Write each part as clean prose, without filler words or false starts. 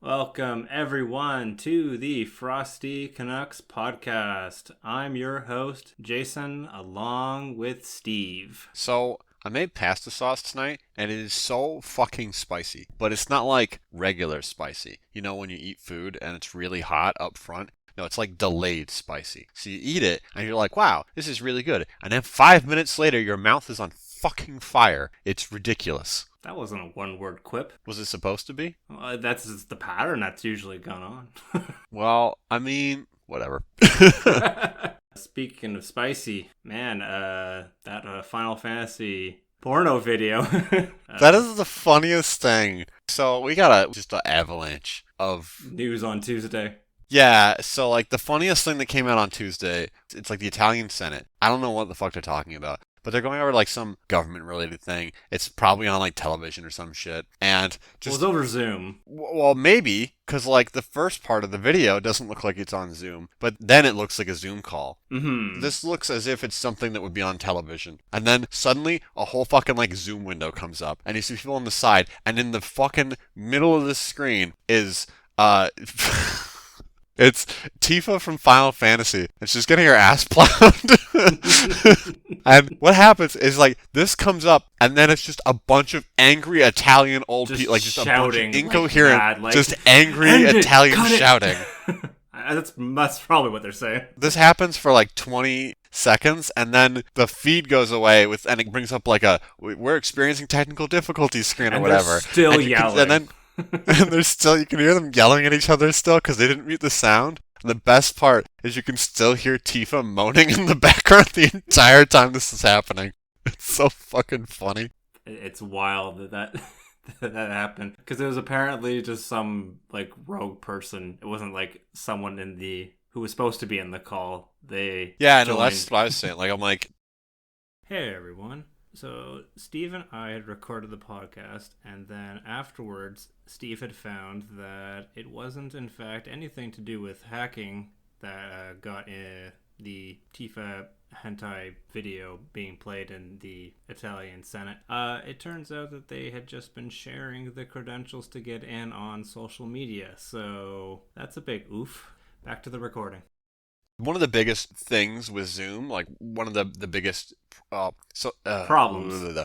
Welcome, everyone, to the Frosty Canucks podcast. I'm your host, Jason, along with Steve. So, I made pasta sauce tonight, and it is so fucking spicy. But it's not like regular spicy. You know when you eat food and it's really hot up front? No, it's like delayed spicy. So you eat it, and you're like, wow, this is really good. And then 5 minutes later, your mouth is on fucking fire. It's ridiculous. That wasn't a one-word quip. Was it supposed to be? That's the pattern that's usually gone on. Well, I mean, whatever. Speaking of spicy, man, that Final Fantasy porno video. That is the funniest thing. So we got just an avalanche of news on Tuesday. Yeah, so like the funniest thing that came out on Tuesday, it's like the Italian Senate. I don't know what the fuck they're talking about, but they're going over like some government related thing. It's probably on like television or some shit. And just well, it's over Zoom. Well, maybe because like the first part of the video doesn't look like it's on Zoom, but then it looks like a Zoom call. Mm-hmm. This looks as if it's something that would be on television. And then suddenly a whole fucking like Zoom window comes up and you see people on the side, and in the fucking middle of the screen is it's Tifa from Final Fantasy. And she's getting her ass plowed. And what happens is, like, this comes up, and then it's just a bunch of angry Italian old people, like, just shouting, a bunch of incoherent, like, just angry Italian shouting. That's probably what they're saying. This happens for, like, 20 seconds, and then the feed goes away, and it brings up, like, we're experiencing technical difficulties screen or whatever. They're still yelling. And there's still, you can hear them yelling at each other still because they didn't mute the sound. And the best part is you can still hear Tifa moaning in the background the entire time this is happening. It's so fucking funny. It's wild that happened because it was apparently just some like rogue person. It wasn't like someone who was supposed to be in the call. Yeah, no, that's what I was saying. Like, I'm like, hey everyone. So Steve and I had recorded the podcast, and then afterwards, Steve had found that it wasn't, in fact, anything to do with hacking that got the Tifa hentai video being played in the Italian Senate. It turns out that they had just been sharing the credentials to get in on social media, so that's a big oof. Back to the recording. one of the biggest things with Zoom, like one of the biggest problems.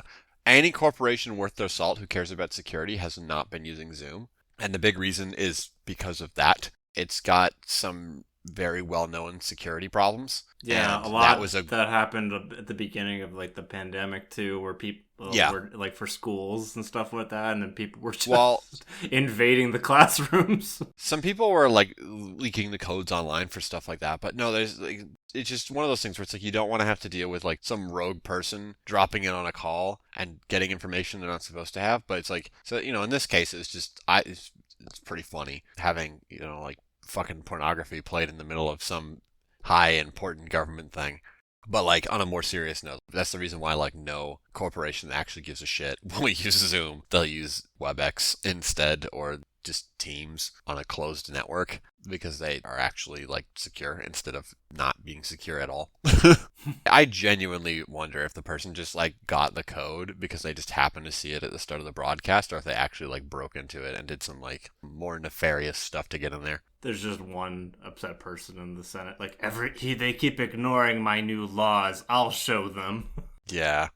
Any corporation worth their salt who cares about security has not been using Zoom. And the big reason is because of that. It's got some very well-known security problems. Yeah, and a lot that happened at the beginning of like the pandemic too, where people were like for schools and stuff like that, and then people were just invading the classrooms. Some people were like leaking the codes online for stuff like that, but no, it's just one of those things where it's like you don't want to have to deal with like some rogue person dropping in on a call and getting information they're not supposed to have. But it's like, so in this case, it's pretty funny having like fucking pornography played in the middle of some high important government thing. But like on a more serious note, that's the reason why like no corporation actually gives a shit when we use Zoom. They'll use WebEx instead, or just Teams on a closed network, because they are actually like secure instead of not being secure at all. I genuinely wonder if the person just like got the code because they just happened to see it at the start of the broadcast, or if they actually like broke into it and did some like more nefarious stuff to get in there. There's just one upset person in the Senate. Like they keep ignoring my new laws. I'll show them. Yeah.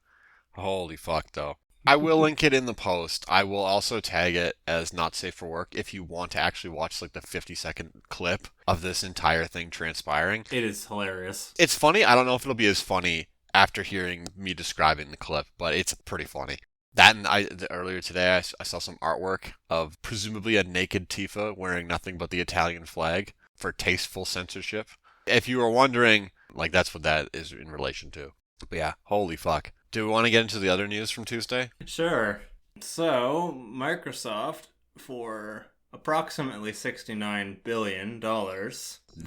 Holy fuck, though. I will link it in the post. I will also tag it as not safe for work if you want to actually watch like the 50-second clip of this entire thing transpiring. It is hilarious. It's funny. I don't know if it'll be as funny after hearing me describing the clip, but it's pretty funny. That, and earlier today I saw some artwork of presumably a naked Tifa wearing nothing but the Italian flag for tasteful censorship. If you were wondering, like, that's what that is in relation to. But yeah, holy fuck. Do we want to get into the other news from Tuesday? Sure. So, Microsoft, for approximately $69 billion, very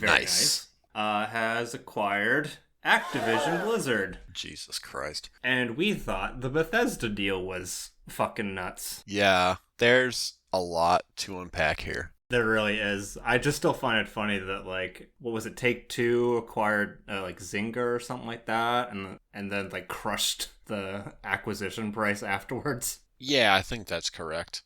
nice, has acquired Activision Blizzard. Jesus Christ. And we thought the Bethesda deal was fucking nuts. Yeah, there's a lot to unpack here. There really is. I just still find it funny that like, what was it? Take-Two acquired like Zynga or something like that, and then like crushed the acquisition price afterwards. Yeah, I think that's correct.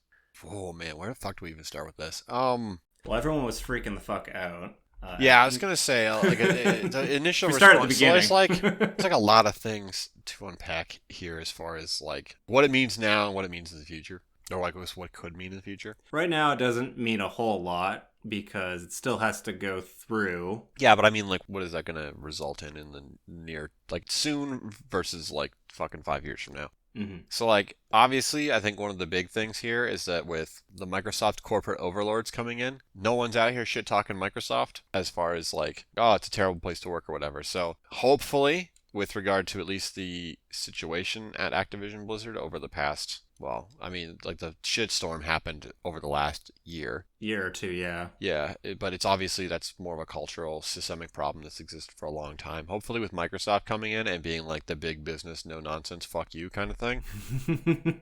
Oh man, where the fuck do we even start with this? Well, everyone was freaking the fuck out. Yeah, I was gonna say the initial We start at the response. So beginning. it's like a lot of things to unpack here as far as like what it means now and what it means in the future, or like what could mean in the future. Right now, it doesn't mean a whole lot because it still has to go through. Yeah, but I mean, like, what is that gonna result in the near, like, soon versus like fucking 5 years from now? Mm-hmm. So, like, obviously, I think one of the big things here is that with the Microsoft corporate overlords coming in, no one's out here shit talking Microsoft as far as like, oh, it's a terrible place to work or whatever. So, hopefully, with regard to at least the situation at Activision Blizzard over the past, well, I mean, like the shitstorm happened over the last year. Year or two, yeah. Yeah, but it's obviously that's more of a cultural systemic problem that's existed for a long time. Hopefully with Microsoft coming in and being like the big business, no nonsense, fuck you kind of thing.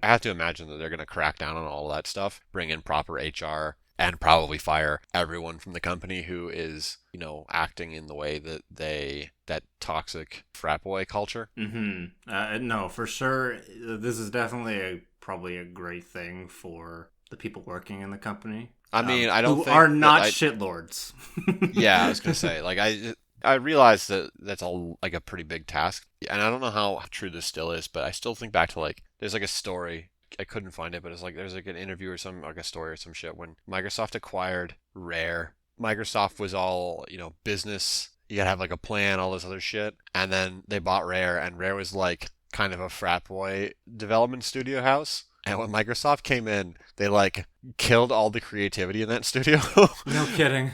I have to imagine that they're going to crack down on all of that stuff, bring in proper HR, and probably fire everyone from the company who is, acting in the way that toxic frat boy culture. No, for sure. This is definitely probably a great thing for the people working in the company. I mean, I don't who think are not that shitlords. yeah, I was gonna say, like, I realize that that's like a pretty big task, and I don't know how true this still is, but I still think back to like there's like a story. I couldn't find it, but it's like there's like an interview or some like a story or some shit when Microsoft acquired Rare. Microsoft was all, business. You gotta have like a plan, all this other shit, and then they bought Rare, and Rare was like kind of a frat boy development studio house. And when Microsoft came in, they like killed all the creativity in that studio. No kidding.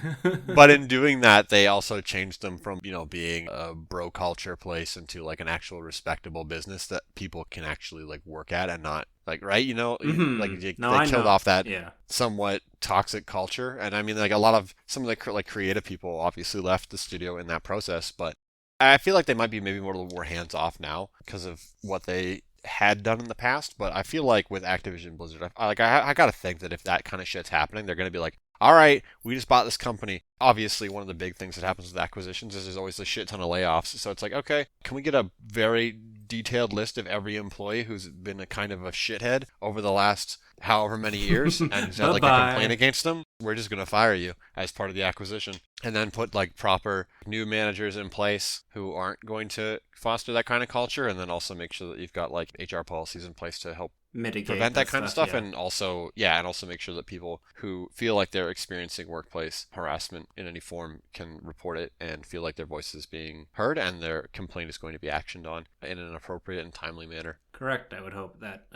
But in doing that, they also changed them from, being a bro culture place into like an actual respectable business that people can actually like work at and not like, right? Like No, they I killed know. off that Yeah. somewhat toxic culture. And I mean, like a lot of some of the like creative people obviously left the studio in that process, but I feel like they might be maybe more a little more hands off now because of what they had done in the past. But I feel like with Activision Blizzard, I gotta think that if that kind of shit's happening, they're gonna be like, all right, we just bought this company. Obviously, one of the big things that happens with acquisitions is there's always a shit ton of layoffs. So it's like, okay, can we get a very detailed list of every employee who's been a kind of a shithead over the last however many years and had like a complaint against them? We're just gonna fire you as part of the acquisition, and then put like proper new managers in place who aren't going to foster that kind of culture, and then also make sure that you've got like HR policies in place to help Mitigate prevent that kind of stuff, yeah. and also make sure that people who feel like they're experiencing workplace harassment in any form can report it and feel like their voice is being heard and their complaint is going to be actioned on in an appropriate and timely manner. Correct. I would hope that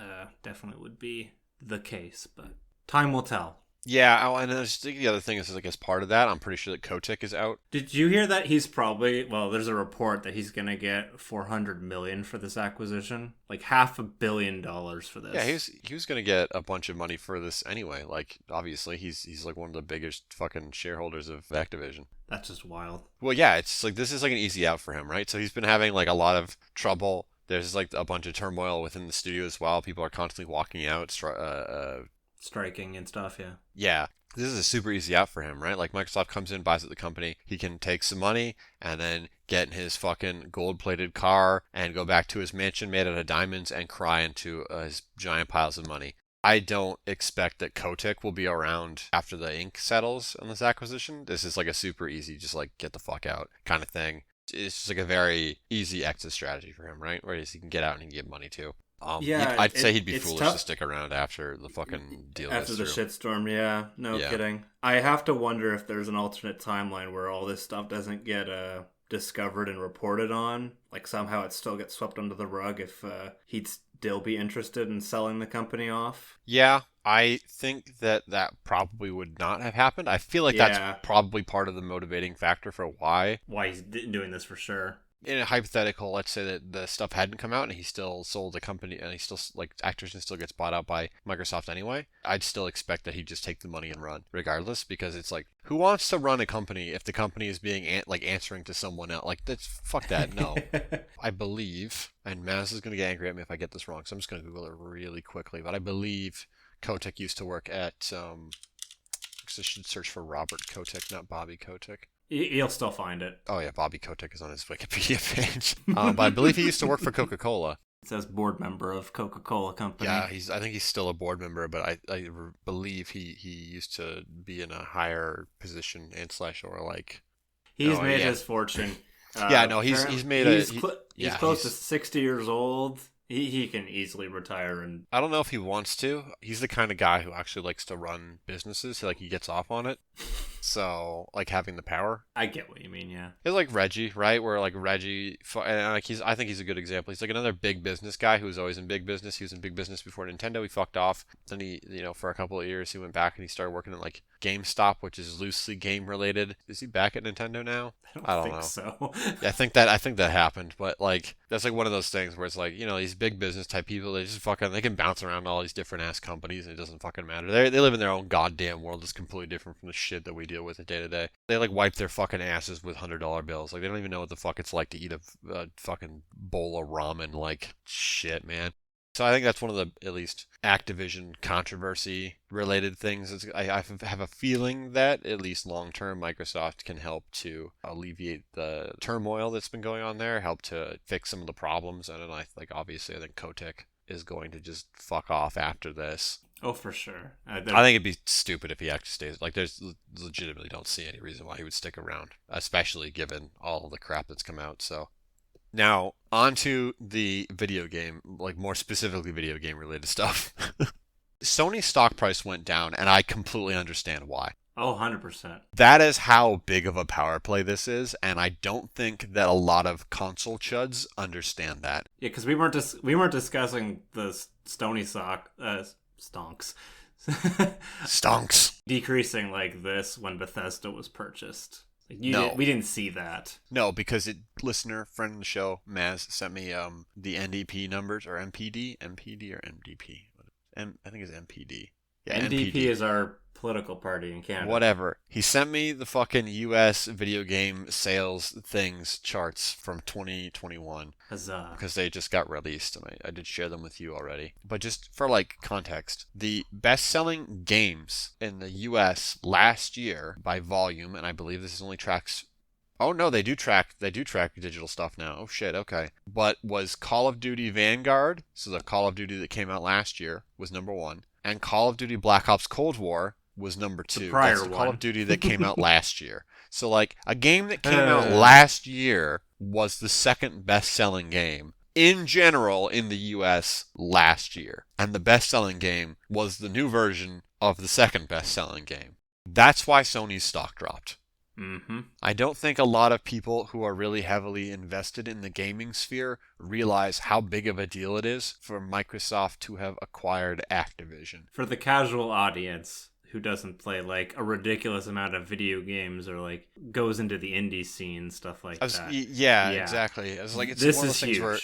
definitely would be the case, but time will tell. Yeah, and I think the other thing is like as part of that, I'm pretty sure that Kotick is out. Did you hear that he's probably, well, there's a report that he's going to get 400 million for this acquisition, like $500 million for this. Yeah, he was gonna get a bunch of money for this anyway. Like obviously he's like one of the biggest fucking shareholders of Activision. That's just wild. Well, yeah, it's like this is like an easy out for him, right? So he's been having like a lot of trouble. There's like a bunch of turmoil within the studio as well. People are constantly walking out, striking and stuff, yeah. Yeah, this is a super easy out for him, right? Like Microsoft comes in, buys at the company, he can take some money and then get in his fucking gold-plated car and go back to his mansion made out of diamonds and cry into his giant piles of money. I don't expect that Kotick will be around after the ink settles on this acquisition. This is like a super easy, just like get the fuck out kind of thing. It's just like a very easy exit strategy for him, right? Where he can get out and he can get money too. Yeah, I'd say he'd be it's foolish tough. to stick around after the fucking deal After the goes through. shitstorm, yeah. No kidding. I have to wonder if there's an alternate timeline where all this stuff doesn't get discovered and reported on. Like somehow it still gets swept under the rug if he'd still be interested in selling the company off. Yeah, I think that probably would not have happened. I feel like that's probably part of the motivating factor for why he's doing this for sure. In a hypothetical, let's say that the stuff hadn't come out and he still sold the company and he still, like, Activision still gets bought out by Microsoft anyway, I'd still expect that he'd just take the money and run, regardless, because it's like, who wants to run a company if the company is being, answering to someone else? Like, that's, fuck that, no. I believe, and Maz is going to get angry at me if I get this wrong, so I'm just going to Google it really quickly, but I believe Kotick used to work at, So I should search for Robert Kotick, not Bobby Kotick. You'll still find it. Oh yeah, Bobby Kotick is on his Wikipedia page. But I believe he used to work for Coca-Cola. It says board member of Coca-Cola Company. Yeah, I think he's still a board member, but I believe he used to be in a higher position and slash or like. He's made his fortune. He's made he's close to 60 years old. He can easily retire and. I don't know if he wants to. He's the kind of guy who actually likes to run businesses. He gets off on it. So, like, having the power. I get what you mean, yeah. It's like Reggie, right? Where, like, Reggie, and like I think he's a good example. He's like another big business guy who was always in big business. He was in big business before Nintendo. He fucked off. Then he, for a couple of years, he went back and he started working at, like, GameStop, which is loosely game related. Is he back at Nintendo now? I don't think so. Yeah, I think that happened, but like that's like one of those things where it's like, these big business type people, they can bounce around all these different ass companies and it doesn't fucking matter. They live in their own goddamn world that's completely different from the shit that we deal with day to day. They like wipe their fucking asses with $100 bills. Like they don't even know what the fuck it's like to eat a fucking bowl of ramen. Like shit, man. So I think that's one of the, at least, Activision controversy-related things. I have a feeling that, at least long-term, Microsoft can help to alleviate the turmoil that's been going on there, help to fix some of the problems, and then obviously, I think Kotick is going to just fuck off after this. Oh, for sure. I think it'd be stupid if he actually stays. Like, there's legitimately don't see any reason why he would stick around, especially given all of the crap that's come out, so... Now, onto the video game, like more specifically video game related stuff. Sony's stock price went down, and I completely understand why. Oh, 100%. That is how big of a power play this is, and I don't think that a lot of console chuds understand that. Yeah, because we weren't discussing the Stony stonks. Stonks. Decreasing like this when Bethesda was purchased. No. We didn't see that. No, because listener, friend of the show, Maz, sent me the NDP numbers, or MPD or MDP. I think it's MPD. Yeah, NDP is our political party in Canada. Whatever. He sent me the fucking U.S. video game sales charts from 2021. Huzzah. Because they just got released, and I did share them with you already. But just for, like, context, the best-selling games in the U.S. last year by volume, and I believe this only tracks... Oh, no, they do track digital stuff now. Oh, shit, okay. But was Call of Duty Vanguard, so the Call of Duty that came out last year, was number 1. And Call of Duty Black Ops Cold War was number 2. That's the Call of Duty that came out last year. So, like, a game that came out last year was the second best-selling game in general in the U.S. last year. And the best-selling game was the new version of the second best-selling game. That's why Sony's stock dropped. Mm-hmm. I don't think a lot of people who are really heavily invested in the gaming sphere realize how big of a deal it is for Microsoft to have acquired Activision. For the casual audience who doesn't play like a ridiculous amount of video games or like goes into the indie scene, stuff like that. Yeah, exactly. It's like it's one of those things where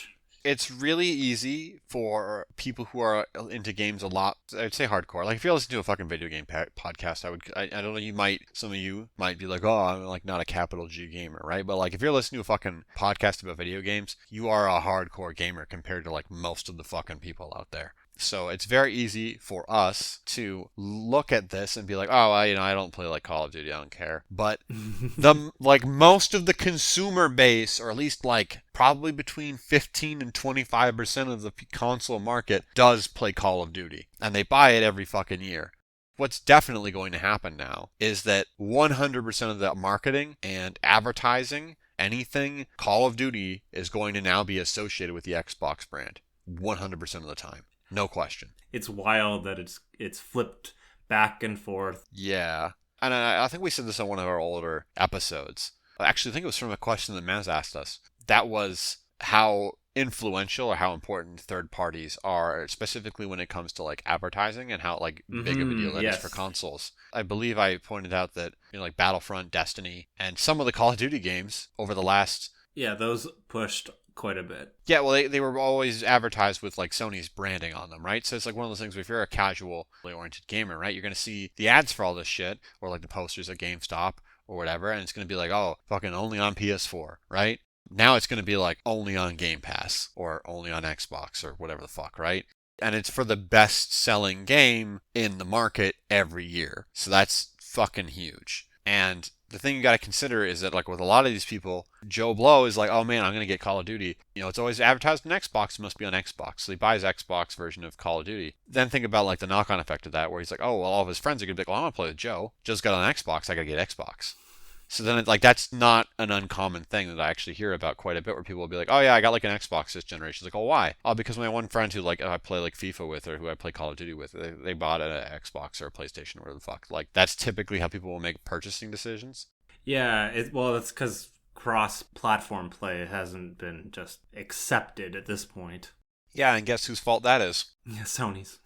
it's really easy for people who are into games a lot. I'd say hardcore. Like if you're listening to a fucking video game podcast, I don't know. Some of you might be like, oh, I'm like not a capital G gamer, right? But like if you're listening to a fucking podcast about video games, you are a hardcore gamer compared to like most of the fucking people out there. So it's very easy for us to look at this and be like, oh, I don't play like Call of Duty, I don't care. But most of the consumer base, or at least like probably between 15 and 25% of the console market does play Call of Duty. And they buy it every fucking year. What's definitely going to happen now is that 100% of the marketing and advertising, anything Call of Duty is going to now be associated with the Xbox brand. 100% of the time. No question. It's wild that it's flipped back and forth. Yeah. And I think we said this on one of our older episodes. Actually, I think it was from a question that Maz asked us. That was how influential or how important third parties are, specifically when it comes to like advertising and how like big of a deal that is for consoles. I believe I pointed out that like Battlefront, Destiny, and some of the Call of Duty games over the last... Yeah, those pushed quite a bit. Yeah, well, they were always advertised with like Sony's branding on them, right? So it's like one of those things where if you're a casually oriented gamer, right, you're going to see the ads for all this shit, or like the posters at GameStop or whatever, and it's going to be like, oh, fucking only on PS4, right? Now it's going to be like only on Game Pass or only on Xbox or whatever the fuck, right? And it's for the best selling game in the market every year. So that's fucking huge. And the thing you got to consider is that, like, with a lot of these people, Joe Blow is like, oh man, I'm going to get Call of Duty. You know, it's always advertised on Xbox. It must be on Xbox. So he buys Xbox version of Call of Duty. Then think about, like, the knock-on effect of that, where he's like, oh, well, all of his friends are going to be like, well, I want to play with Joe. Joe's got an Xbox. I got to get Xbox. So then, like, that's not an uncommon thing that I actually hear about quite a bit, where people will be like, oh yeah, I got like an Xbox this generation. It's like, oh, why? Oh, because my one friend who, like, I play like FIFA with, or who I play Call of Duty with, they bought an Xbox or a PlayStation or whatever the fuck. Like, that's typically how people will make purchasing decisions. Yeah, well, that's because cross-platform play hasn't been just accepted at this point. Yeah, and guess whose fault that is? Yeah, Sony's.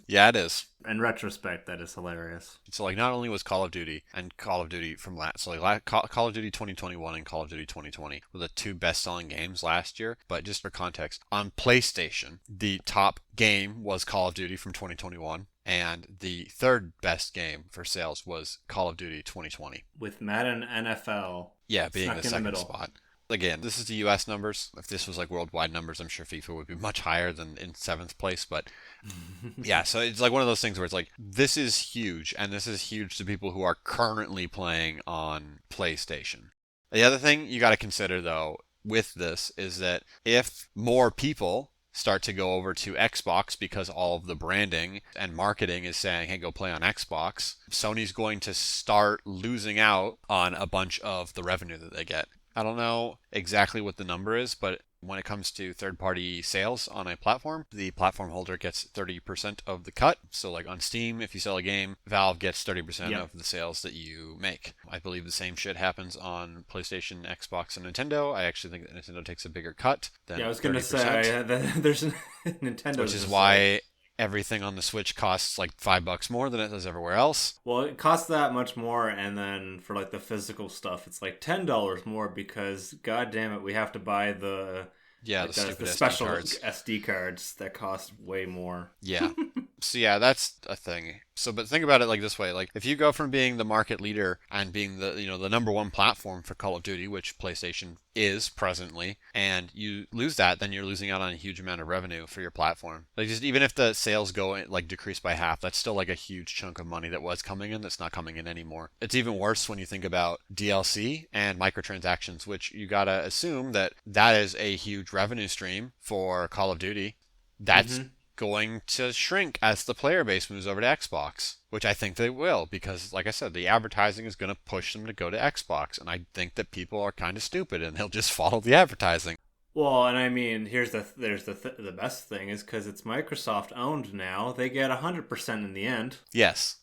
Yeah, it is. In retrospect, that is hilarious. So, like, not only was Call of Duty and Call of Duty from last, so like Call of Duty 2021 and Call of Duty 2020 were the two best-selling games last year. But just for context, on PlayStation, the top game was Call of Duty from 2021, and the third best game for sales was Call of Duty 2020. With Madden NFL, yeah, being the second middle spot. Again, this is the U.S. numbers. If this was like worldwide numbers, I'm sure FIFA would be much higher than in 7th place. But yeah, so it's like one of those things where it's like, this is huge, and this is huge to people who are currently playing on PlayStation. The other thing you got to consider, though, with this is that if more people start to go over to Xbox because all of the branding and marketing is saying, hey, go play on Xbox, Sony's going to start losing out on a bunch of the revenue that they get. I don't know exactly what the number is, but when it comes to third-party sales on a platform, the platform holder gets 30% of the cut. So like on Steam, if you sell a game, Valve gets 30% of the sales that you make. I believe the same shit happens on PlayStation, Xbox, and Nintendo. I actually think that Nintendo takes a bigger cut than 30%. Yeah, I was going to say, there's Nintendo. Which is why everything on the Switch costs like $5 more than it does everywhere else. Well, it costs that much more, and then for like the physical stuff, it's like $10 more because, god damn it, we have to buy the stupid special SD cards that cost way more. Yeah. So yeah, that's a thing. So, but think about it like this way: like, if you go from being the market leader and being the the number one platform for Call of Duty, which PlayStation is presently, and you lose that, then you're losing out on a huge amount of revenue for your platform. Like, just even if the sales go like decrease by half, that's still like a huge chunk of money that was coming in that's not coming in anymore. It's even worse when you think about DLC and microtransactions, which you gotta assume that is a huge revenue stream for Call of Duty. That's going to shrink as the player base moves over to Xbox, which I think they will, because like I said, the advertising is going to push them to go to Xbox, and I think that people are kind of stupid and they'll just follow the advertising. Well, and I mean, there's the best thing is because it's Microsoft owned now, they get 100% in the end. Yes.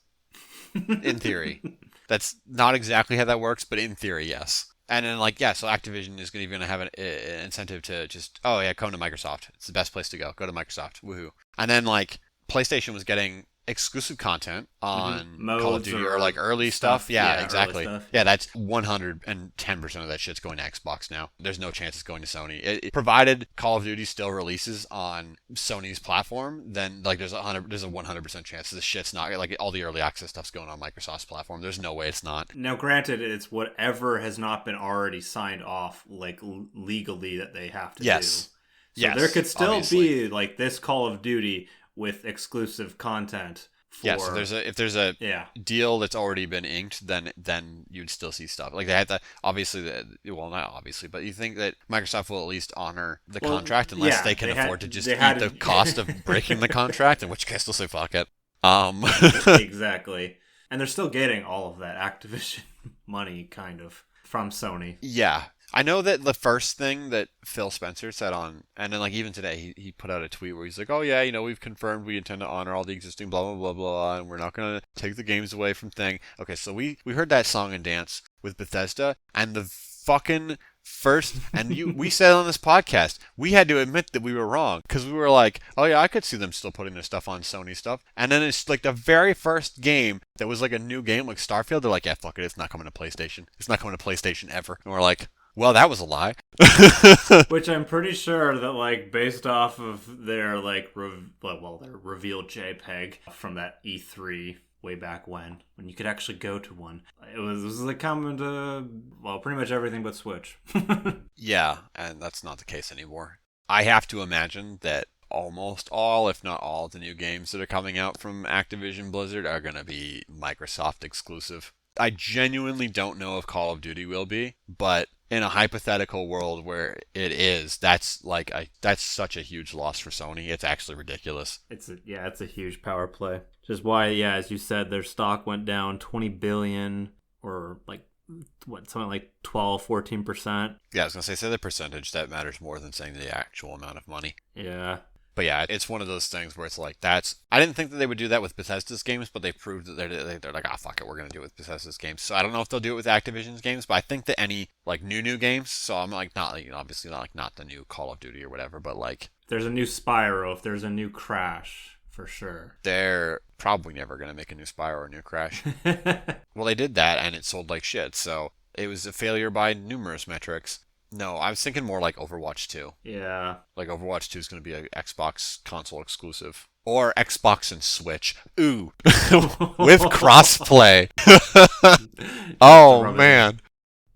In theory. That's not exactly how that works, but in theory, yes. And then, like, yeah, so Activision is going to have an incentive to just, oh, yeah, come to Microsoft. It's the best place to go. Go to Microsoft. Woohoo. And then, like, PlayStation was getting exclusive content on Call of Duty or like early stuff. Yeah, exactly. Stuff. Yeah, that's 110% of that shit's going to Xbox now. There's no chance it's going to Sony. It provided Call of Duty still releases on Sony's platform, then like there's a 100% chance this shit's not, like, all the early access stuff's going on Microsoft's platform. There's no way it's not. Now, granted, it's whatever has not been already signed off, like, legally that they have to do. So there could still be like this Call of Duty with exclusive content. So if there's a deal that's already been inked, then you'd still see stuff. Like, they had to, obviously, not obviously, but you think that Microsoft will at least honor the contract unless they can afford to just eat the cost of breaking the contract, in which case they'll say fuck it. Exactly. And they're still getting all of that Activision money, kind of, from Sony. Yeah. I know that the first thing that Phil Spencer said on, and then like even today, he put out a tweet where he's like, oh yeah, we've confirmed we intend to honor all the existing blah, blah, blah, blah, and we're not going to take the games away from thing. Okay, so we heard that song and dance with Bethesda, and the fucking first, and we said on this podcast, we had to admit that we were wrong, because we were like, oh yeah, I could see them still putting their stuff on Sony stuff, and then it's like the very first game that was like a new game, like Starfield, they're like, yeah, fuck it, it's not coming to PlayStation. It's not coming to PlayStation ever. And we're like, well, that was a lie. Which I'm pretty sure that, like, based off of their, like, their revealed JPEG from that E3 way back when you could actually go to one, it was like coming to, well, pretty much everything but Switch. Yeah, and that's not the case anymore. I have to imagine that almost all, if not all, of the new games that are coming out from Activision Blizzard are going to be Microsoft exclusive. I genuinely don't know if Call of Duty will be, but in a hypothetical world where it is, that's such a huge loss for Sony. It's actually ridiculous. It's a huge power play. Just why, yeah, as you said, their stock went down 20 billion or like something like 12-14%. Yeah, I was gonna say the percentage. That matters more than saying the actual amount of money. Yeah. But yeah, it's one of those things where it's like, I didn't think that they would do that with Bethesda's games, but they proved that they're like, fuck it, we're going to do it with Bethesda's games. So I don't know if they'll do it with Activision's games, but I think that any, like, new games, so I'm like, obviously not the new Call of Duty or whatever, but like... If there's a new Spyro, if there's a new Crash, for sure. They're probably never going to make a new Spyro or a new Crash. Well, they did that, and it sold like shit, so it was a failure by numerous metrics. No, I was thinking more like Overwatch 2. Yeah. Like Overwatch 2 is going to be an Xbox console exclusive. Or Xbox and Switch. Ooh. With crossplay. Oh, man.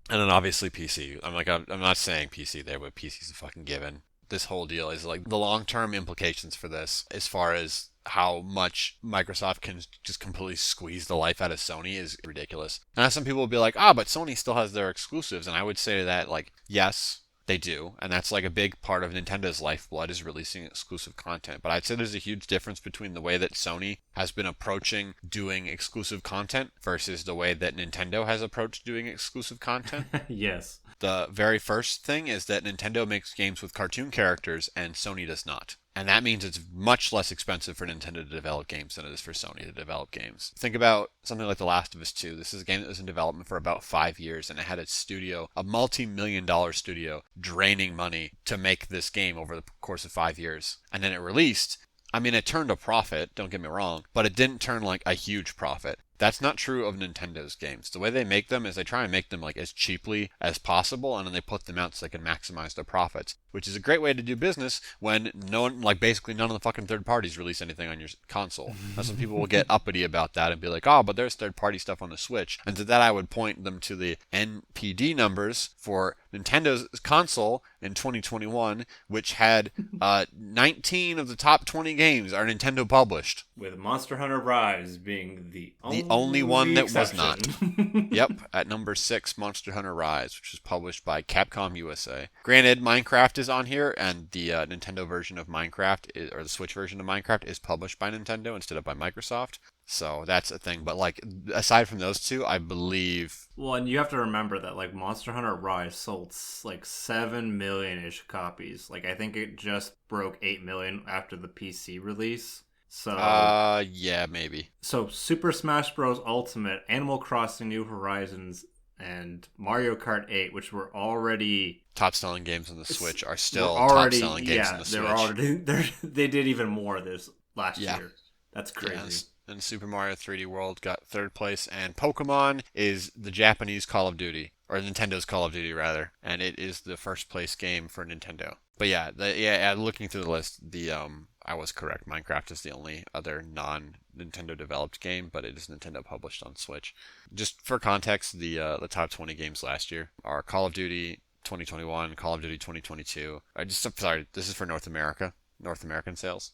And then obviously PC. I'm not saying PC there, but PC's a fucking given. This whole deal is like the long-term implications for this as far as how much Microsoft can just completely squeeze the life out of Sony is ridiculous. And some people will be like, but Sony still has their exclusives. And I would say that, like, yes, they do. And that's like a big part of Nintendo's lifeblood is releasing exclusive content. But I'd say there's a huge difference between the way that Sony has been approaching doing exclusive content versus the way that Nintendo has approached doing exclusive content. Yes. The very first thing is that Nintendo makes games with cartoon characters and Sony does not. And that means it's much less expensive for Nintendo to develop games than it is for Sony to develop games. Think about something like The Last of Us 2. This is a game that was in development for about 5 years, and it had its studio, a multi-million-dollar studio, draining money to make this game over the course of 5 years. And then it released. I mean, it turned a profit, don't get me wrong, but it didn't turn like a huge profit. That's not true of Nintendo's games. The way they make them is they try and make them like as cheaply as possible, and then they put them out so they can maximize their profits, which is a great way to do business when basically none of the fucking third parties release anything on your console. Now, some people will get uppity about that and be like, but there's third party stuff on the Switch. And to that I would point them to the NPD numbers for Nintendo's console in 2021, which had 19 of the top 20 games are Nintendo published. With Monster Hunter Rise being the only one that exception. was not. Yep, at number 6, Monster Hunter Rise, which was published by Capcom USA. Granted, Minecraft is on here, and the Nintendo version of Minecraft, or the Switch version of Minecraft, is published by Nintendo instead of by Microsoft. So that's a thing. But like, aside from those two, I believe... Well, and you have to remember that like Monster Hunter Rise sold like 7 million-ish copies. Like, I think it just broke 8 million after the PC release. So yeah, maybe. So Super Smash Bros. Ultimate, Animal Crossing New Horizons, and Mario Kart 8, which were already top-selling games on the Switch, are still top-selling games on the Switch. They did even more this last year. That's crazy. Yeah, and Super Mario 3D World got 3rd place, and Pokemon is the Japanese Call of Duty, or Nintendo's Call of Duty rather, and it is the 1st place game for Nintendo. But looking through the list, I was correct. Minecraft is the only other non-Nintendo developed game, but it is Nintendo published on Switch. Just for context, the top 20 games last year are Call of Duty 2021, Call of Duty 2022. Sorry, this is for North American sales.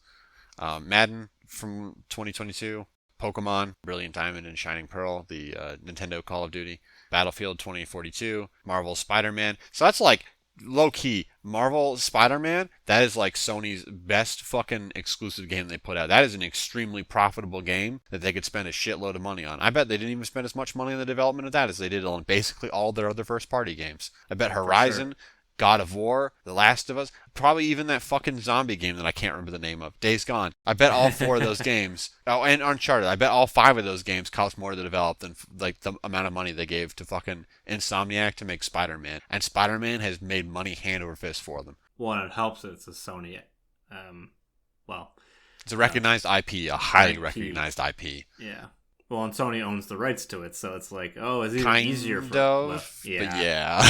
Madden from 2022, Pokemon, Brilliant Diamond and Shining Pearl, the Nintendo Call of Duty, Battlefield 2042, Marvel Spider-Man. So that's like low-key, Marvel Spider-Man, that is like Sony's best fucking exclusive game they put out. That is an extremely profitable game that they could spend a shitload of money on. I bet they didn't even spend as much money on the development of that as they did on basically all their other first-party games. I bet Horizon, God of War, The Last of Us, probably even that fucking zombie game that I can't remember the name of, Days Gone. I bet all 4 of those games, and Uncharted, I bet all 5 of those games cost more to develop than like the amount of money they gave to fucking Insomniac to make Spider-Man. And Spider-Man has made money hand over fist for them. Well, and it helps that it's a Sony, it's a recognized IP, a highly recognized IP. Yeah. Well, and Sony owns the rights to it, so it's like, it's easier for... But yeah.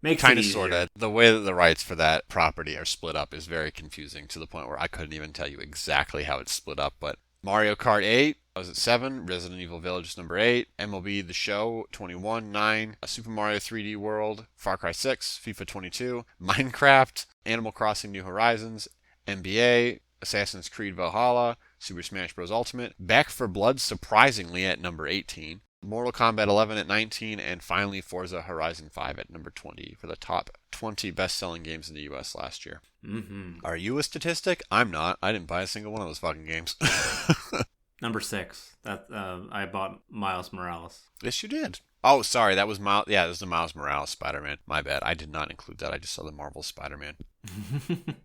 Makes kind of, sort of. The way that the rights for that property are split up is very confusing to the point where I couldn't even tell you exactly how it's split up. But Mario Kart 8 was at 7, Resident Evil Village is number 8, MLB The Show 21, 9, Super Mario 3D World, Far Cry 6, FIFA 22, Minecraft, Animal Crossing New Horizons, NBA, Assassin's Creed Valhalla, Super Smash Bros. Ultimate, Back 4 Blood surprisingly at number 18, Mortal Kombat 11 at 19, and finally Forza Horizon 5 at number 20 for the top 20 best-selling games in the US last year. Mm-hmm. Are you a statistic? I'm not. I didn't buy a single one of those fucking games. Number 6. That I bought Miles Morales. Yes, you did. Oh, sorry, that was Miles. Yeah, this is the Miles Morales Spider-Man. My bad. I did not include that. I just saw the Marvel Spider-Man.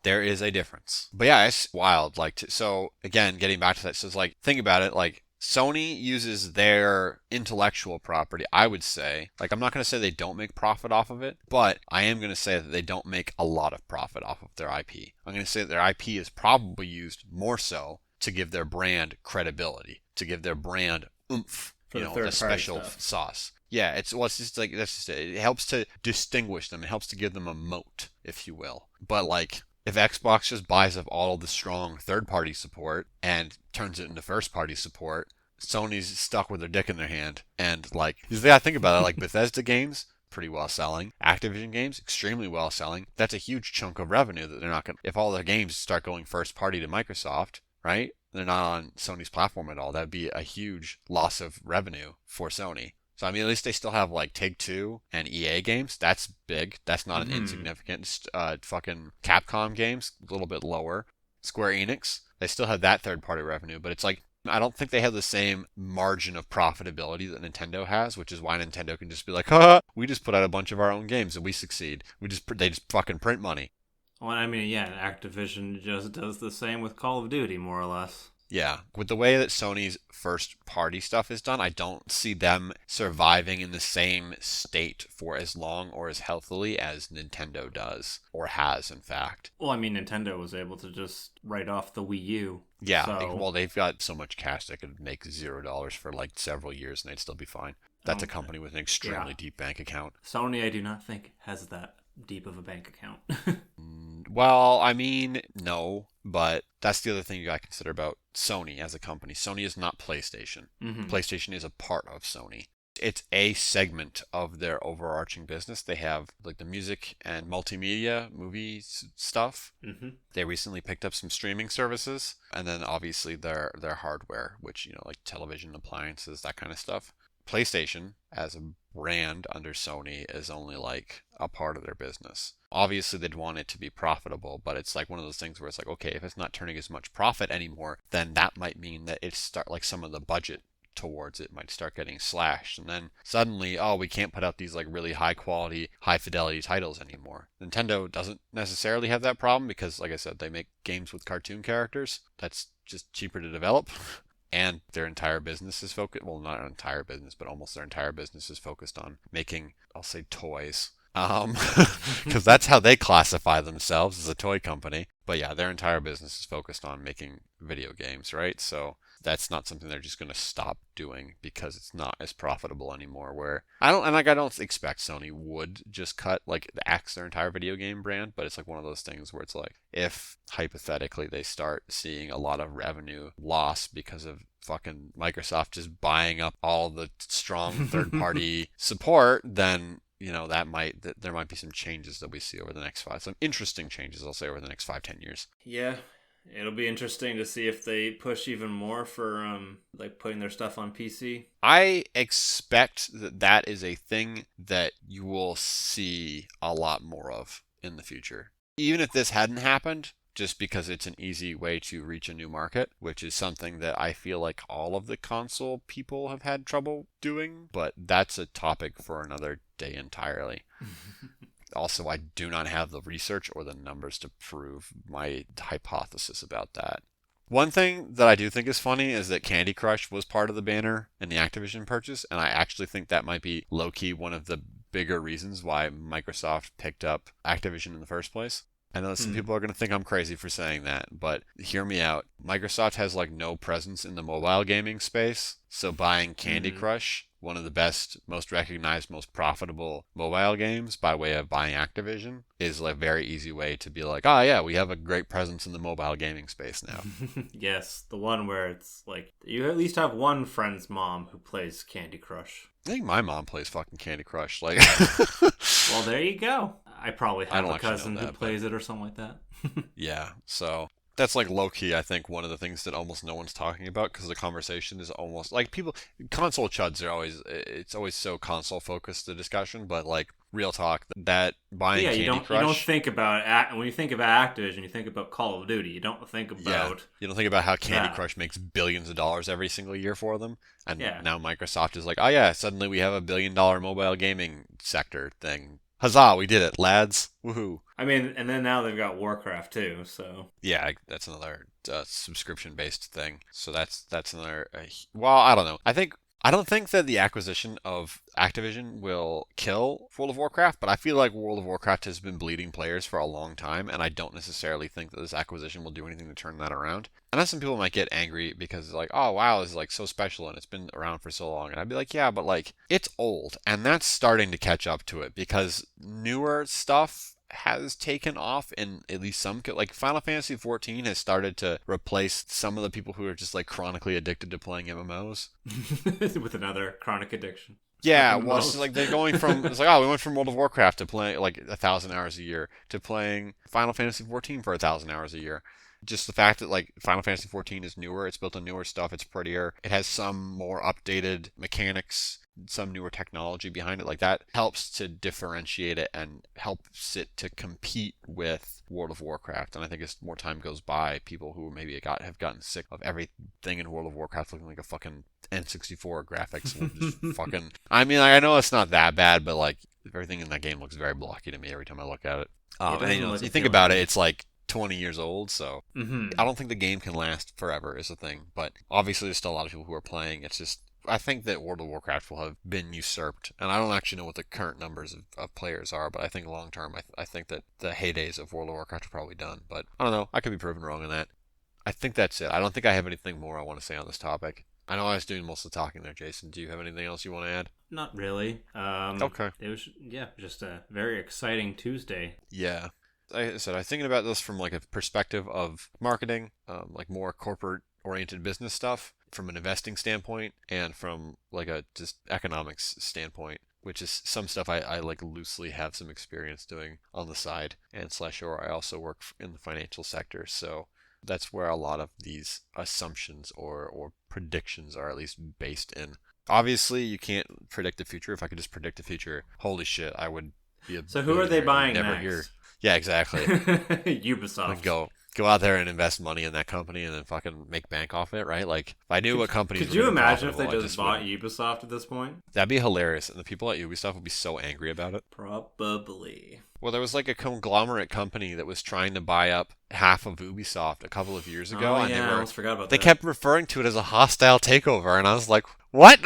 There is a difference. But yeah, it's wild. Like, so again, getting back to that, so it's like, think about it. Like, Sony uses their intellectual property, I would say. Like, I'm not going to say they don't make profit off of it, but I am going to say that they don't make a lot of profit off of their IP. I'm going to say that their IP is probably used more so to give their brand credibility, to give their brand oomph, For the the special sauce. Yeah, it's just like, that's just it. It helps to distinguish them. It helps to give them a moat, if you will. But like, if Xbox just buys up all of the strong third-party support and turns it into first-party support, Sony's stuck with their dick in their hand. And like, you gotta think about it. Like, Bethesda games, pretty well selling. Activision games, extremely well selling. That's a huge chunk of revenue that they're not gonna. If all their games start going first-party to Microsoft, right? They're not on Sony's platform at all. That'd be a huge loss of revenue for Sony. So, I mean, at least they still have, like, Take-Two and EA games. That's big. That's not an insignificant. Fucking Capcom games, a little bit lower. Square Enix, they still have that third-party revenue. But it's like, I don't think they have the same margin of profitability that Nintendo has, which is why Nintendo can just be like, ha, we just put out a bunch of our own games and we succeed. They just fucking print money. Well, I mean, yeah, Activision just does the same with Call of Duty, more or less. Yeah, with the way that Sony's first-party stuff is done, I don't see them surviving in the same state for as long or as healthily as Nintendo does, or has, in fact. Well, I mean, Nintendo was able to just write off the Wii U. Yeah, so... well, they've got so much cash they could make $0 for like several years and they'd still be fine. That's a company with an extremely deep bank account. Sony, I do not think, has that deep of a bank account. Well, I mean, no, but that's the other thing you gotta consider about Sony as a company. Sony is not PlayStation. Mm-hmm. PlayStation is a part of Sony. It's a segment of their overarching business. They have like the music and multimedia movie stuff. Mm-hmm. They recently picked up some streaming services, and then obviously their hardware, which, like television appliances, that kind of stuff. PlayStation as a brand under Sony is only like a part of their business. Obviously they'd want it to be profitable, but it's like one of those things where it's like, okay, if it's not turning as much profit anymore, then that might mean that some of the budget towards it might start getting slashed, and then suddenly, oh, we can't put out these like really high quality, high fidelity titles anymore. Nintendo doesn't necessarily have that problem because, like I said, they make games with cartoon characters. That's just cheaper to develop. And their entire business is focused, well, not an entire business, but almost their entire business is focused on making, I'll say, toys. Because that's how they classify themselves, as a toy company. But yeah, their entire business is focused on making video games, right? So that's not something they're just going to stop doing because it's not as profitable anymore. Where I don't expect Sony would just cut, like, axe their entire video game brand, but it's like one of those things where it's like, if hypothetically they start seeing a lot of revenue loss because of fucking Microsoft just buying up all the strong third-party support, then there might be some changes that we see over the next some interesting changes, I'll say, over the next 5-10 years. Yeah, it'll be interesting to see if they push even more for like putting their stuff on PC. I expect that is a thing that you will see a lot more of in the future. Even if this hadn't happened, just because it's an easy way to reach a new market, which is something that I feel like all of the console people have had trouble doing, but that's a topic for another day entirely. Also, I do not have the research or the numbers to prove my hypothesis about that. One thing that I do think is funny is that Candy Crush was part of the banner in the Activision purchase, and I actually think that might be low-key one of the bigger reasons why Microsoft picked up Activision in the first place. I know some people are going to think I'm crazy for saying that, but hear me out. Microsoft has like no presence in the mobile gaming space, so buying Candy Crush, one of the best, most recognized, most profitable mobile games, by way of buying Activision, is a very easy way to be like, oh yeah, we have a great presence in the mobile gaming space now. Yes, the one where it's like, you at least have one friend's mom who plays Candy Crush. I think my mom plays fucking Candy Crush. Like, well, there you go. I probably I have don't a actually know cousin who that, but plays it or something like that. yeah. So that's like low key. I think one of the things that almost no one's talking about because the conversation is almost like people console chuds are always it's always so console focused the discussion, but like real talk that But buying yeah, Candy you don't Crush. think about when you think about Activision, you think about Call of Duty. You don't think Yeah. about You don't think about how Candy that. Crush makes billions of dollars every single year for them. And Yeah. now Microsoft is like, oh yeah, suddenly we have a $1 billion mobile gaming sector thing. Huzzah, we did it, lads. Woohoo. I mean, and then now they've got Warcraft too. So Yeah, that's another subscription-based thing. So that's another. Well, I don't know. I don't think that the acquisition of Activision will kill World of Warcraft, but I feel like World of Warcraft has been bleeding players for a long time, and I don't necessarily think that this acquisition will do anything to turn that around. I know some people might get angry because it's like, oh wow, this is like so special and it's been around for so long, and I'd be like, yeah, but like it's old, and that's starting to catch up to it because newer stuff has taken off in at least some like Final Fantasy 14 has started to replace some of the people who are just like chronically addicted to playing MMOs with another chronic addiction. yeah, well, it's just MMOs. like they're going from it's like oh we went from World of Warcraft to playing like 1,000 hours a year to playing Final Fantasy 14 for 1,000 hours a year. Just the fact that like Final Fantasy 14 is newer, it's built on newer stuff, it's prettier, it has some more updated mechanics, some newer technology behind it. Like that helps to differentiate it and helps it to compete with World of Warcraft. And I think as more time goes by, people who maybe have gotten sick of everything in World of Warcraft looking like a fucking N64 graphics will just fucking. I mean, like, I know it's not that bad, but like everything in that game looks very blocky to me every time I look at it. It And doesn't look you think appealing about to it, me. it's like 20 years old, so I don't think the game can last forever is the thing. But obviously, there's still a lot of people who are playing. It's just I think that World of Warcraft will have been usurped, and I don't actually know what the current numbers of players are, but I think long term, I think that the heydays of World of Warcraft are probably done. But I don't know. I could be proven wrong on that. I think that's it. I don't think I have anything more I want to say on this topic. I know I was doing most of the talking there, Jason. Do you have anything else you want to add? Not really. Okay. It was just a very exciting Tuesday. Yeah. Like I said, I was thinking about this from like a perspective of marketing, like more corporate oriented business stuff from an investing standpoint and from like a just economics standpoint, which is some stuff I like loosely have some experience doing on the side and slash or I also work in the financial sector. So that's where a lot of these assumptions or predictions are at least based in. Obviously, you can't predict the future. If I could just predict the future, holy shit, I would be a So who are they billionaire you'd buying never hear. next? Yeah, exactly. Like Ubisoft. go out there and invest money in that company and then fucking make bank off it, right? Like if I knew what companies Could were you going to be imagine if they profitable, I just just bought would. Ubisoft at this point? That'd be hilarious, and the people at Ubisoft would be so angry about it. Probably. Well, there was like a conglomerate company that was trying to buy up half of Ubisoft a couple of years ago, Oh and yeah, I almost forgot about they that. kept referring to it as a hostile takeover, and I was like, what?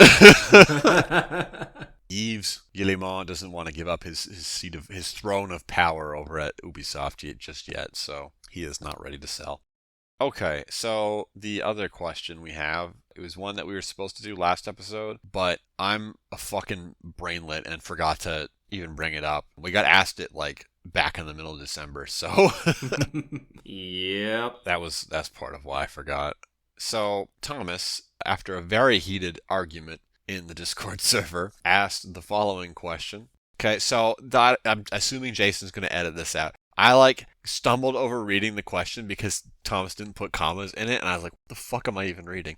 Yves Guillemot doesn't want to give up his throne of power over at Ubisoft just yet, so he is not ready to sell. Okay, so the other question we have, it was one that we were supposed to do last episode, but I'm a fucking brainlet and forgot to even bring it up. We got asked it like back in the middle of December, so Yep. that's part of why I forgot. So Thomas, after a very heated argument in the Discord server, asked the following question. Okay, so I'm assuming Jason's going to edit this out. I like stumbled over reading the question because Thomas didn't put commas in it, and I was like, "What the fuck am I even reading?"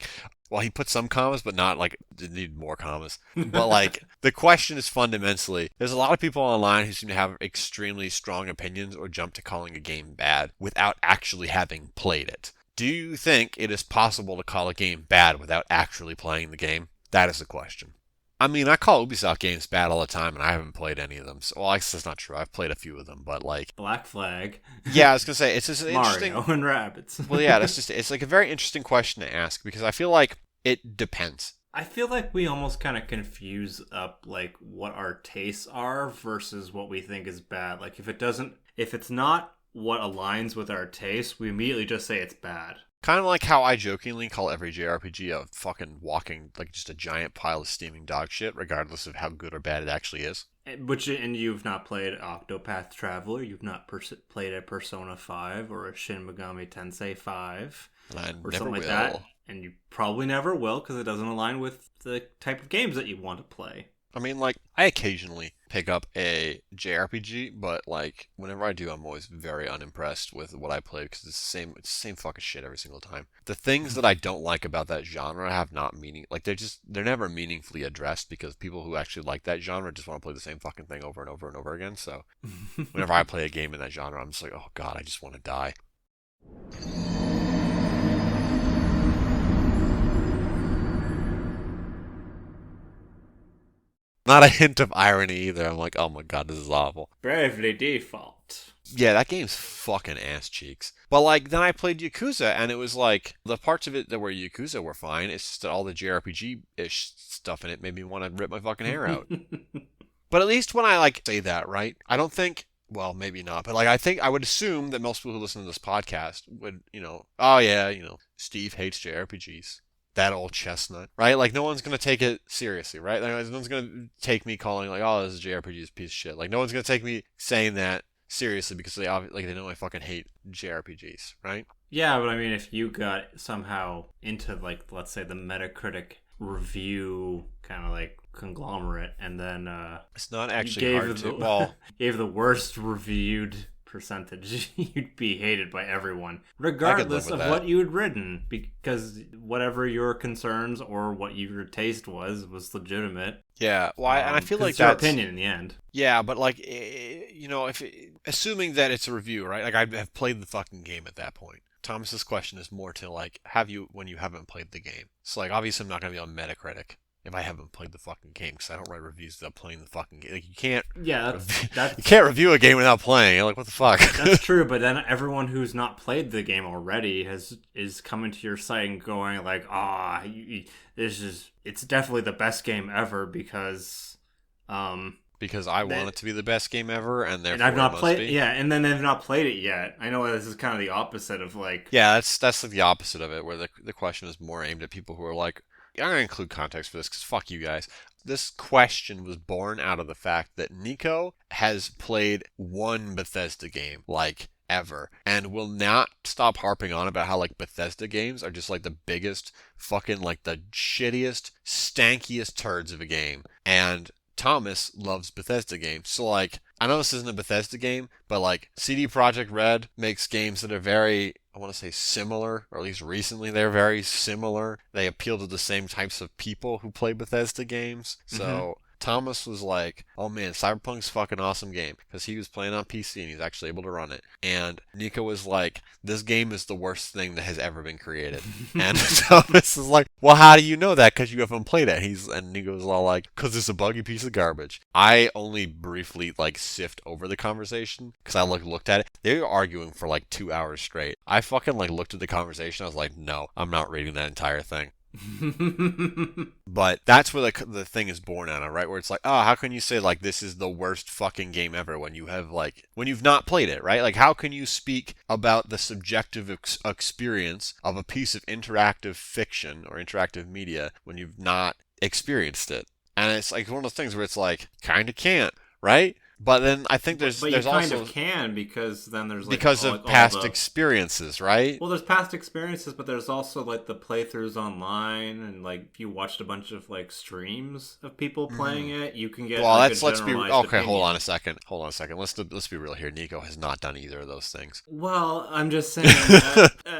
Well, he put some commas, but not like didn't need more commas. But like the question is fundamentally, there's a lot of people online who seem to have extremely strong opinions or jump to calling a game bad without actually having played it. Do you think it is possible to call a game bad without actually playing the game? That is the question. I mean, I call Ubisoft games bad all the time, and I haven't played any of them. So, well, I guess that's not true. I've played a few of them, but like, Black Flag. yeah, I was gonna say it's just an interesting. Mario and Rabbits. Well, yeah, it's like a very interesting question to ask because I feel like it depends. I feel like we almost kind of confuse up like what our tastes are versus what we think is bad. Like if it's not what aligns with our taste, we immediately just say it's bad. Kind of like how I jokingly call every JRPG a fucking walking, like just a giant pile of steaming dog shit, regardless of how good or bad it actually is. And you've not played Octopath Traveler, you've not played a Persona 5 or a Shin Megami Tensei 5 And I or never something will. like that, and you probably never will because it doesn't align with the type of games that you want to play. I mean, like, I occasionally pick up a JRPG, but like, whenever I do, I'm always very unimpressed with what I play because it's the same fucking shit every single time. The things that I don't like about that genre have not meaning, like, they're never meaningfully addressed because people who actually like that genre just want to play the same fucking thing over and over and over again. So, whenever I play a game in that genre, I'm just like, oh god, I just want to die. Not a hint of irony either. I'm like, oh my god, this is awful. Bravely Default. Yeah, that game's fucking ass cheeks. But like, then I played Yakuza, and it was like the parts of it that were Yakuza were fine. It's just that all the JRPG-ish stuff in it made me want to rip my fucking hair out. But at least when I like say that, right? I don't think. Well, maybe not, but like I would assume that most people who listen to this podcast would, oh yeah, Steve hates JRPGs. That old chestnut, right? Like, no one's gonna take it seriously, right? Like, no one's gonna take me calling like, "Oh, this is JRPG's piece of shit." Like, no one's gonna take me saying that seriously because they know I fucking hate JRPGs, right? Yeah, but I mean, if you got somehow into, like, let's say the Metacritic review kind of like conglomerate, and then it's not actually hard to. Well, gave the worst reviewed percentage, you'd be hated by everyone, regardless of what you had written, because whatever your concerns or what your taste was legitimate. Yeah, well, and I feel like that's your opinion in the end. Yeah, but like, if assuming that it's a review, right? Like, I have played the fucking game at that point. Thomas's question is more to like, have you when you haven't played the game? So like, obviously, I'm not gonna be on Metacritic if I haven't played the fucking game because I don't write reviews without playing the fucking game. Like, you can't. Yeah, that's you can't review a game without playing. You're like, what the fuck? That's true, but then everyone who's not played the game already is coming to your site and going like, it's definitely the best game ever because because I want it to be the best game ever, and therefore I've not played. Be. Yeah, and then they've not played it yet. I know this is kind of the opposite of like. Yeah, that's like the opposite of it, where the question is more aimed at people who are like, I'm going to include context for this because fuck you guys. This question was born out of the fact that Nico has played one Bethesda game, like, ever, and will not stop harping on about how, like, Bethesda games are just, like, the biggest fucking, like, the shittiest, stankiest turds of a game. And Thomas loves Bethesda games. So, like, I know this isn't a Bethesda game, but, like, CD Projekt Red makes games that are very, I want to say similar, or at least recently they're very similar. They appeal to the same types of people who play Bethesda games. So Thomas was like, oh man, Cyberpunk's a fucking awesome game, because he was playing on PC and he's actually able to run it. And Nico was like, this game is the worst thing that has ever been created. And Thomas is like, well, how do you know that? Because you haven't played it. And Nico was all like, because it's a buggy piece of garbage. I only briefly like sift over the conversation because I looked at it. They were arguing for like 2 hours straight. I fucking like looked at the conversation. I was like, no, I'm not reading that entire thing. But that's where the thing is born out of, right? Where it's like, oh, how can you say like this is the worst fucking game ever when you've not played it, right? Like, how can you speak about the subjective experience of a piece of interactive fiction or interactive media when you've not experienced it? And it's like one of those things where it's like, kind of can't, right? But then I think there's you kind also of can, because then there's like because of past experiences, right? Well, there's past experiences, but there's also like the playthroughs online, and like if you watched a bunch of like streams of people playing it, you can get. Well, like, let's be okay. Opinion. Hold on a second. Let's be real here. Nico has not done either of those things. Well, I'm just saying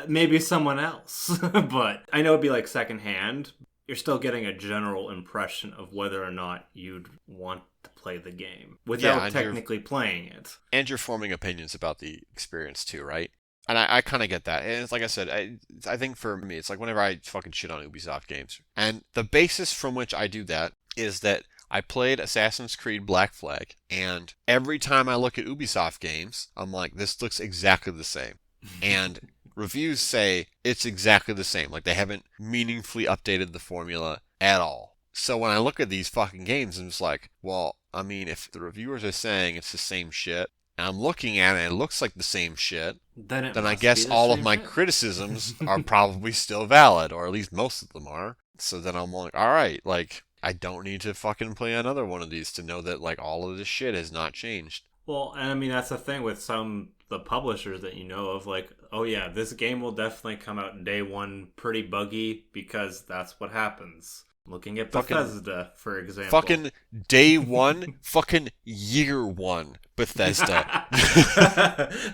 maybe someone else, but I know it'd be like secondhand. You're still getting a general impression of whether or not you'd want to play the game without technically playing it. And you're forming opinions about the experience too, right? And I kind of get that. And it's like I said, I think for me, it's like whenever I fucking shit on Ubisoft games. And the basis from which I do that is that I played Assassin's Creed Black Flag, and every time I look at Ubisoft games, I'm like, this looks exactly the same. And reviews say it's exactly the same. Like, they haven't meaningfully updated the formula at all. So when I look at these fucking games, I'm just like, well, I mean, if the reviewers are saying it's the same shit, and I'm looking at it and it looks like the same shit, then I guess all of my criticisms are probably still valid, or at least most of them are. So then I'm like, alright, like, I don't need to fucking play another one of these to know that, like, all of this shit has not changed. Well, and I mean, that's the thing with the publishers that you know of, like, oh yeah, this game will definitely come out day one pretty buggy because that's what happens. Looking at Fucking Bethesda, for example. Fucking day one, fucking year one, Bethesda.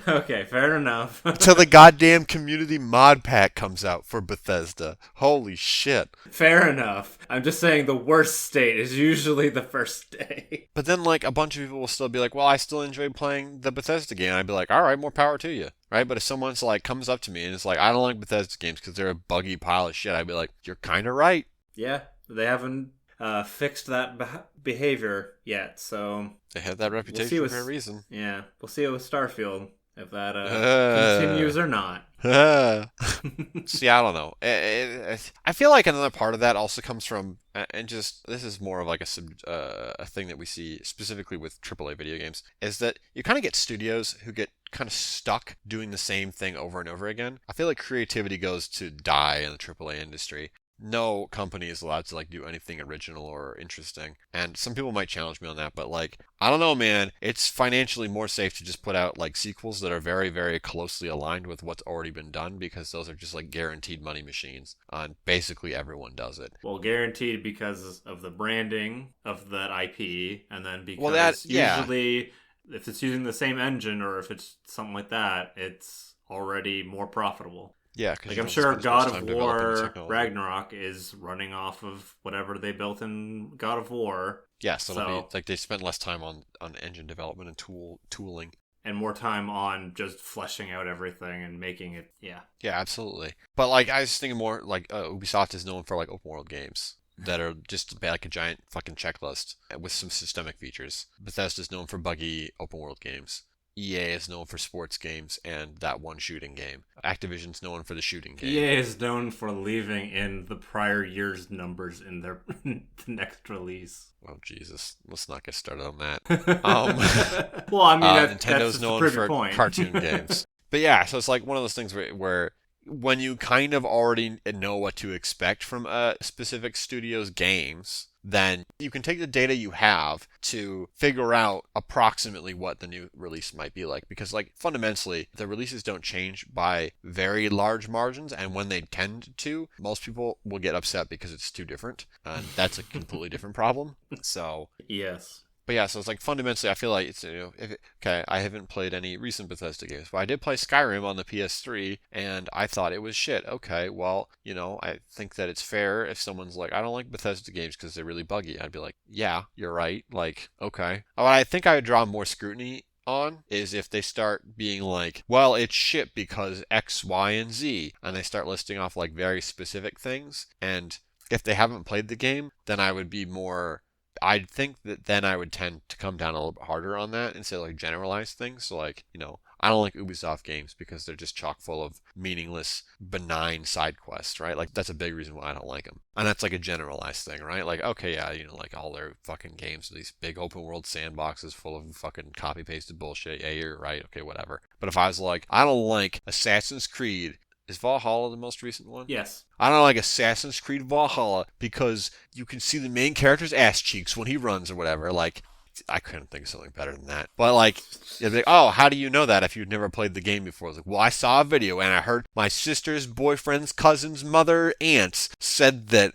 Okay, fair enough. Till the goddamn community mod pack comes out for Bethesda. Holy shit. Fair enough. I'm just saying the worst state is usually the first day. But then, like, a bunch of people will still be like, well, I still enjoy playing the Bethesda game. I'd be like, all right, more power to you. Right? But if someone's like, comes up to me and is like, I don't like Bethesda games because they're a buggy pile of shit, I'd be like, you're kind of right. Yeah, they haven't fixed that behavior yet, so they have that reputation for a reason. Yeah, we'll see it with Starfield if that continues or not. See, I don't know. I feel like another part of that also comes from, and just this is more of like a thing that we see specifically with AAA video games, is that you kind of get studios who get kind of stuck doing the same thing over and over again. I feel like creativity goes to die in the AAA industry. No company is allowed to like do anything original or interesting. And some people might challenge me on that, but like, I don't know, man. It's financially more safe to just put out like sequels that are very, very closely aligned with what's already been done, because those are just like guaranteed money machines. And basically everyone does it. Well, guaranteed because of the branding of that IP, and then because usually if it's using the same engine or if it's something like that, it's already more profitable. Yeah, like I'm sure God of War Ragnarok is running off of whatever they built in God of War. Yeah, so it'll be like they spent less time on engine development and tooling. And more time on just fleshing out everything and making it, yeah. Yeah, absolutely. But like I was thinking more like Ubisoft is known for like open world games that are just like a giant fucking checklist with some systemic features. Bethesda is known for buggy open world games. EA is known for sports games and that one shooting game. Activision's known for the shooting game. EA is known for leaving in the prior year's numbers in their the next release. Oh, Jesus. Let's not get started on that. Well, I mean, Nintendo's that's known for point. Cartoon games. But yeah, so it's like one of those things where when you kind of already know what to expect from a specific studio's games, then you can take the data you have to figure out approximately what the new release might be like. Because, like, fundamentally, the releases don't change by very large margins, and when they tend to, most people will get upset because it's too different, and that's a completely different problem. So, yes. But yeah, so it's like fundamentally, I feel like it's, okay, I haven't played any recent Bethesda games, but I did play Skyrim on the PS3, and I thought it was shit. Okay, well, I think that it's fair if someone's like, I don't like Bethesda games because they're really buggy. I'd be like, yeah, you're right. Like, okay. What I think I would draw more scrutiny on is if they start being like, well, it's shit because X, Y, and Z, and they start listing off like very specific things, and if they haven't played the game, then I would be more... I'd think that then I would tend to come down a little bit harder on that and say like generalized things. So like, I don't like Ubisoft games because they're just chock full of meaningless, benign side quests, right? Like that's a big reason why I don't like them. And that's like a generalized thing, right? Like, okay, yeah, like all their fucking games, these big open world sandboxes full of fucking copy pasted bullshit. Yeah, you're right. Okay, whatever. But if I was like, I don't like Assassin's Creed. Is Valhalla the most recent one? Yes. I don't like Assassin's Creed Valhalla because you can see the main character's ass cheeks when he runs or whatever. Like, I couldn't think of something better than that. But like, you'd be like, oh, how do you know that if you've never played the game before? I was like, well, I saw a video and I heard my sister's boyfriend's cousin's mother aunts said that.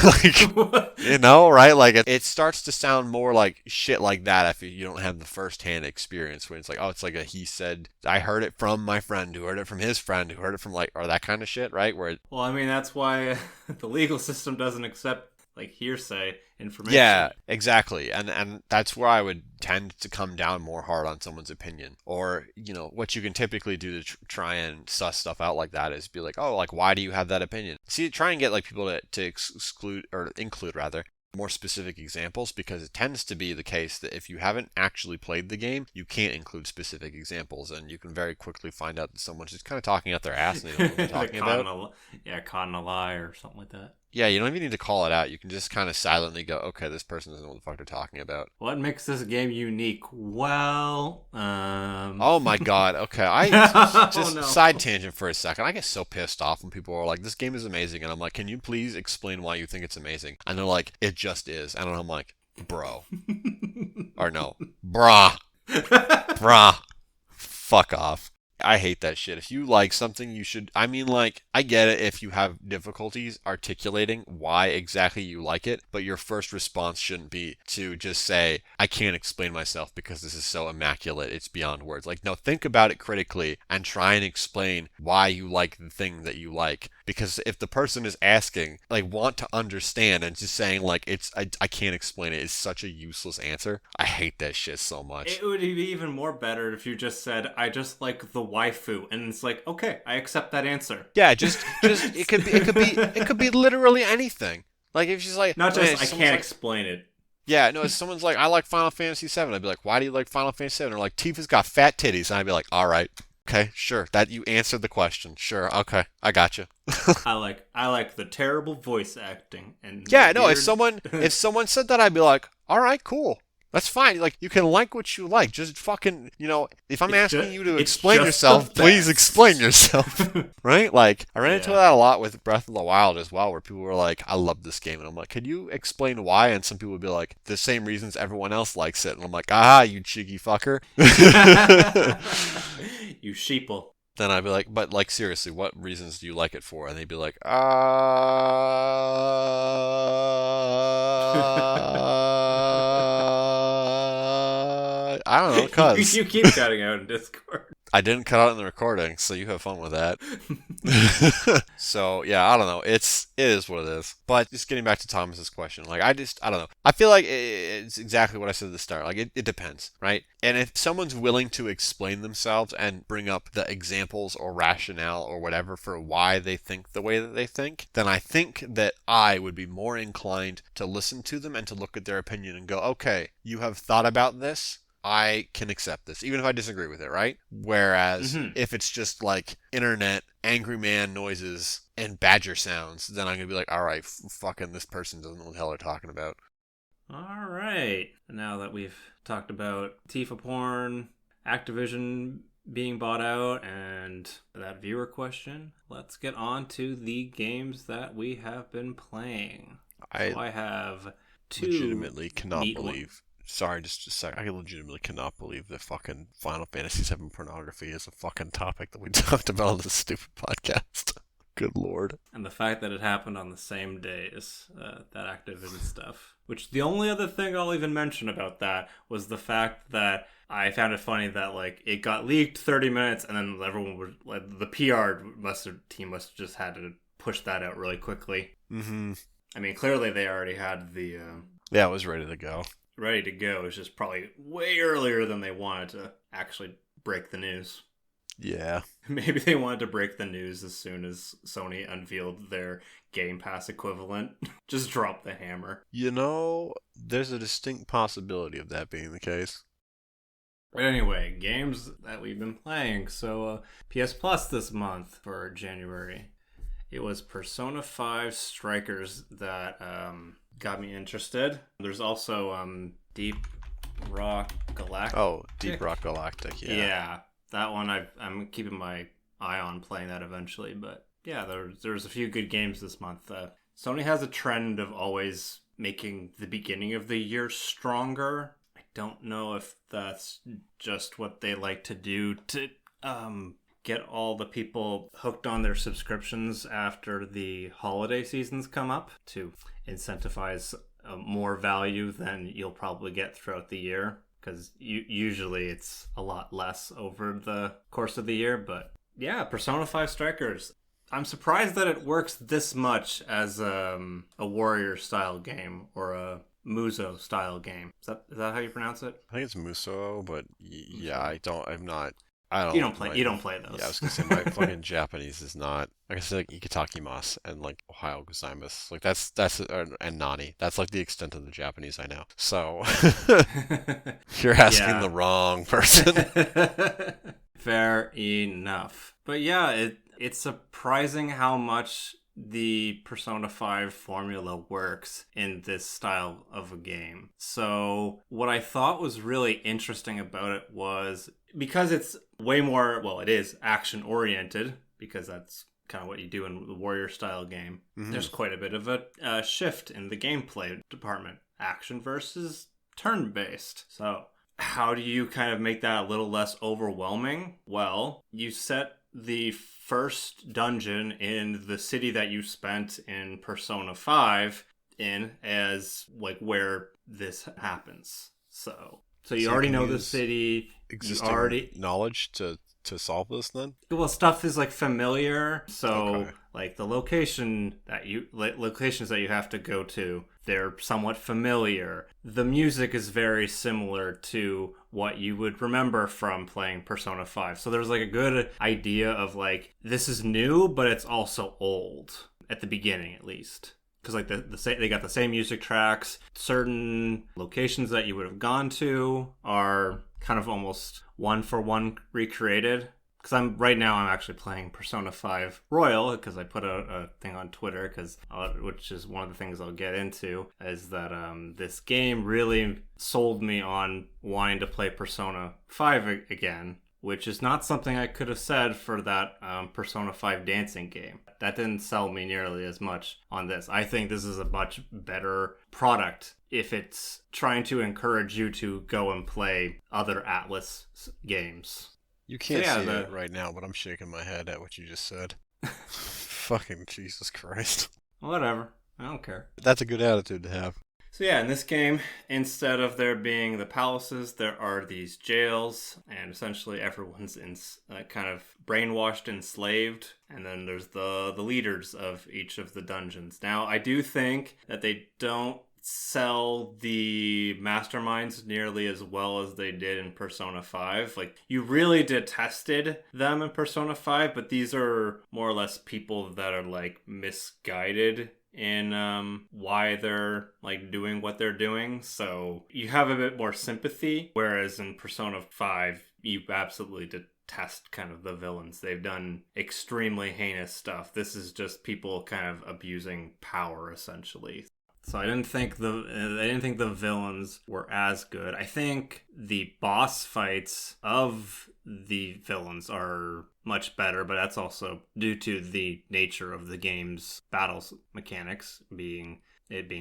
Like, right? Like it starts to sound more like shit like that if you don't have the first-hand experience when it's like, oh, it's like he said, I heard it from my friend who heard it from his friend who heard it from or that kind of shit, right? Well, I mean, that's why the legal system doesn't accept like hearsay information. Yeah, exactly. And that's where I would tend to come down more hard on someone's opinion. Or, what you can typically do to try and suss stuff out like that is be like, oh, like, why do you have that opinion? See, try and get like people to exclude or include rather more specific examples, because it tends to be the case that if you haven't actually played the game, you can't include specific examples, and you can very quickly find out that someone's just kind of talking out their ass and they don't know what they're talking about. Caught a lie or something like that. Yeah, you don't even need to call it out. You can just kind of silently go, okay, this person doesn't know what the fuck they're talking about. What makes this game unique? Well, Oh my god, okay. Side tangent for a second. I get so pissed off when people are like, this game is amazing, and I'm like, can you please explain why you think it's amazing? And they're like, it just is. And I'm like, bro. Or no, brah. Brah. Fuck off. I hate that shit. If you like something, you should. I mean, like, I get it if you have difficulties articulating why exactly you like it, but your first response shouldn't be to just say, I can't explain myself because this is so immaculate, it's beyond words. Like, no, think about it critically and try and explain why you like the thing that you like. Because if the person is asking, like, want to understand and just saying, like, I can't explain it, is such a useless answer. I hate that shit so much. It would be even more better if you just said, I just like the waifu, and it's like, okay, I accept that answer. Yeah, just it could be literally anything. Like if she's like, not just I can't like, explain it. Yeah, no, if someone's like, I like Final Fantasy VII, I'd be like, why do you like Final Fantasy VII? Or like, Tifa's got fat titties, and I'd be like, all right, okay, sure, that you answered the question, sure, okay, I got you. I like the terrible voice acting and yeah, no, if someone said that, I'd be like, all right, cool. That's fine. Like, you can like what you like. Just fucking, if I'm asking you to explain yourself, please explain yourself. Right? Like, I ran into that a lot with Breath of the Wild as well, where people were like, I love this game. And I'm like, could you explain why? And some people would be like, the same reasons everyone else likes it. And I'm like, you cheeky fucker. You sheeple. Then I'd be like, but like, seriously, what reasons do you like it for? And they'd be like, I don't know, cuz. You keep cutting out in Discord. I didn't cut out in the recording, so you have fun with that. So, yeah, I don't know. It is what it is. But just getting back to Thomas's question, like, I don't know. I feel like it's exactly what I said at the start. Like, it depends, right? And if someone's willing to explain themselves and bring up the examples or rationale or whatever for why they think the way that they think, then I think that I would be more inclined to listen to them and to look at their opinion and go, okay, you have thought about this. I can accept this, even if I disagree with it, right? Whereas if it's just like internet, angry man noises, and badger sounds, then I'm going to be like, all right, fucking this person doesn't know what the hell they're talking about. All right. Now that we've talked about Tifa porn, Activision being bought out, and that viewer question, let's get on to the games that we have been playing. I have two. Legitimately cannot believe. Sorry, just a sec. I legitimately cannot believe that fucking Final Fantasy VII pornography is a fucking topic that we talked about on this stupid podcast. Good lord. And the fact that it happened on the same day as that Activision stuff. Which the only other thing I'll even mention about that was the fact that I found it funny that like it got leaked 30 minutes and then everyone would, like, the PR team must have just had to push that out really quickly. Mm-hmm. I mean, clearly they already had the... yeah, it was ready to go. Ready to go. It's just probably way earlier than they wanted to actually break the news. Yeah. Maybe they wanted to break the news as soon as Sony unveiled their Game Pass equivalent. Just drop the hammer. There's a distinct possibility of that being the case. But anyway, games that we've been playing. So PS Plus this month for January. It was Persona 5 Strikers that got me interested. There's also Deep Rock Galactic. Oh, Deep Rock Galactic, yeah. Yeah, that one I'm keeping my eye on playing that eventually. But yeah, there's a few good games this month. Sony has a trend of always making the beginning of the year stronger. I don't know if that's just what they like to do to get all the people hooked on their subscriptions after the holiday seasons come up to incentivize more value than you'll probably get throughout the year, because usually it's a lot less over the course of the year. But yeah, Persona 5 Strikers, I'm surprised that it works this much as a warrior style game or a Muso style game. Is that how you pronounce it? I think it's Muso, but yeah, I don't You don't play those. Yeah, I was gonna say my fucking Japanese is not. Like I said, like Ikitakimasu and like Ohio gozaimasu. Like that's and Nani. That's like the extent of the Japanese I know. So you're asking the wrong person. Fair enough. But yeah, it's surprising how much the Persona 5 formula works in this style of a game. So what I thought was really interesting about it was, because it's way more, well, it is action oriented, because that's kind of what you do in the warrior style game. Mm-hmm. There's quite a bit of a shift in the gameplay department. Action versus turn-based. So how do you kind of make that a little less overwhelming? Well, you set the first dungeon in the city that you spent in Persona 5 in as like where this happens. So you So you already can know the use city. You existing already knowledge to solve this then? well, stuff is like familiar. Okay. So like the locations that you have to go to, they're somewhat familiar. The music is very similar to what you would remember from playing Persona 5. So there's like a good idea of like this is new, but it's also old at the beginning at least. Because like they got the same music tracks. Certain locations that you would have gone to are kind of almost one for one recreated. Because I'm actually playing Persona 5 Royal because I put out a thing on Twitter which is one of the things I'll get into is that this game really sold me on wanting to play Persona 5 again, which is not something I could have said for that Persona 5 dancing game. That didn't sell me nearly as much on this. I think this is a much better product if it's trying to encourage you to go and play other Atlas games. You can't So, see it right now, but I'm shaking my head at what you just said. Fucking Jesus Christ. Whatever. I don't care. That's a good attitude to have. So yeah, in this game, instead of there being the palaces, there are these jails, and essentially everyone's kind of brainwashed, enslaved, and then there's the leaders of each of the dungeons. Now, I do think that they don't sell the masterminds nearly as well as they did in Persona 5. Like, you really detested them in Persona 5, but these are more or less people that are like misguided in why they're like doing what they're doing, so you have a bit more sympathy, whereas in Persona 5 you absolutely detest kind of the villains. They've done extremely heinous stuff. This is just people kind of abusing power essentially. So I didn't think the villains were as good. I think the boss fights of the villains are much better, but that's also due to the nature of the game's battles mechanics being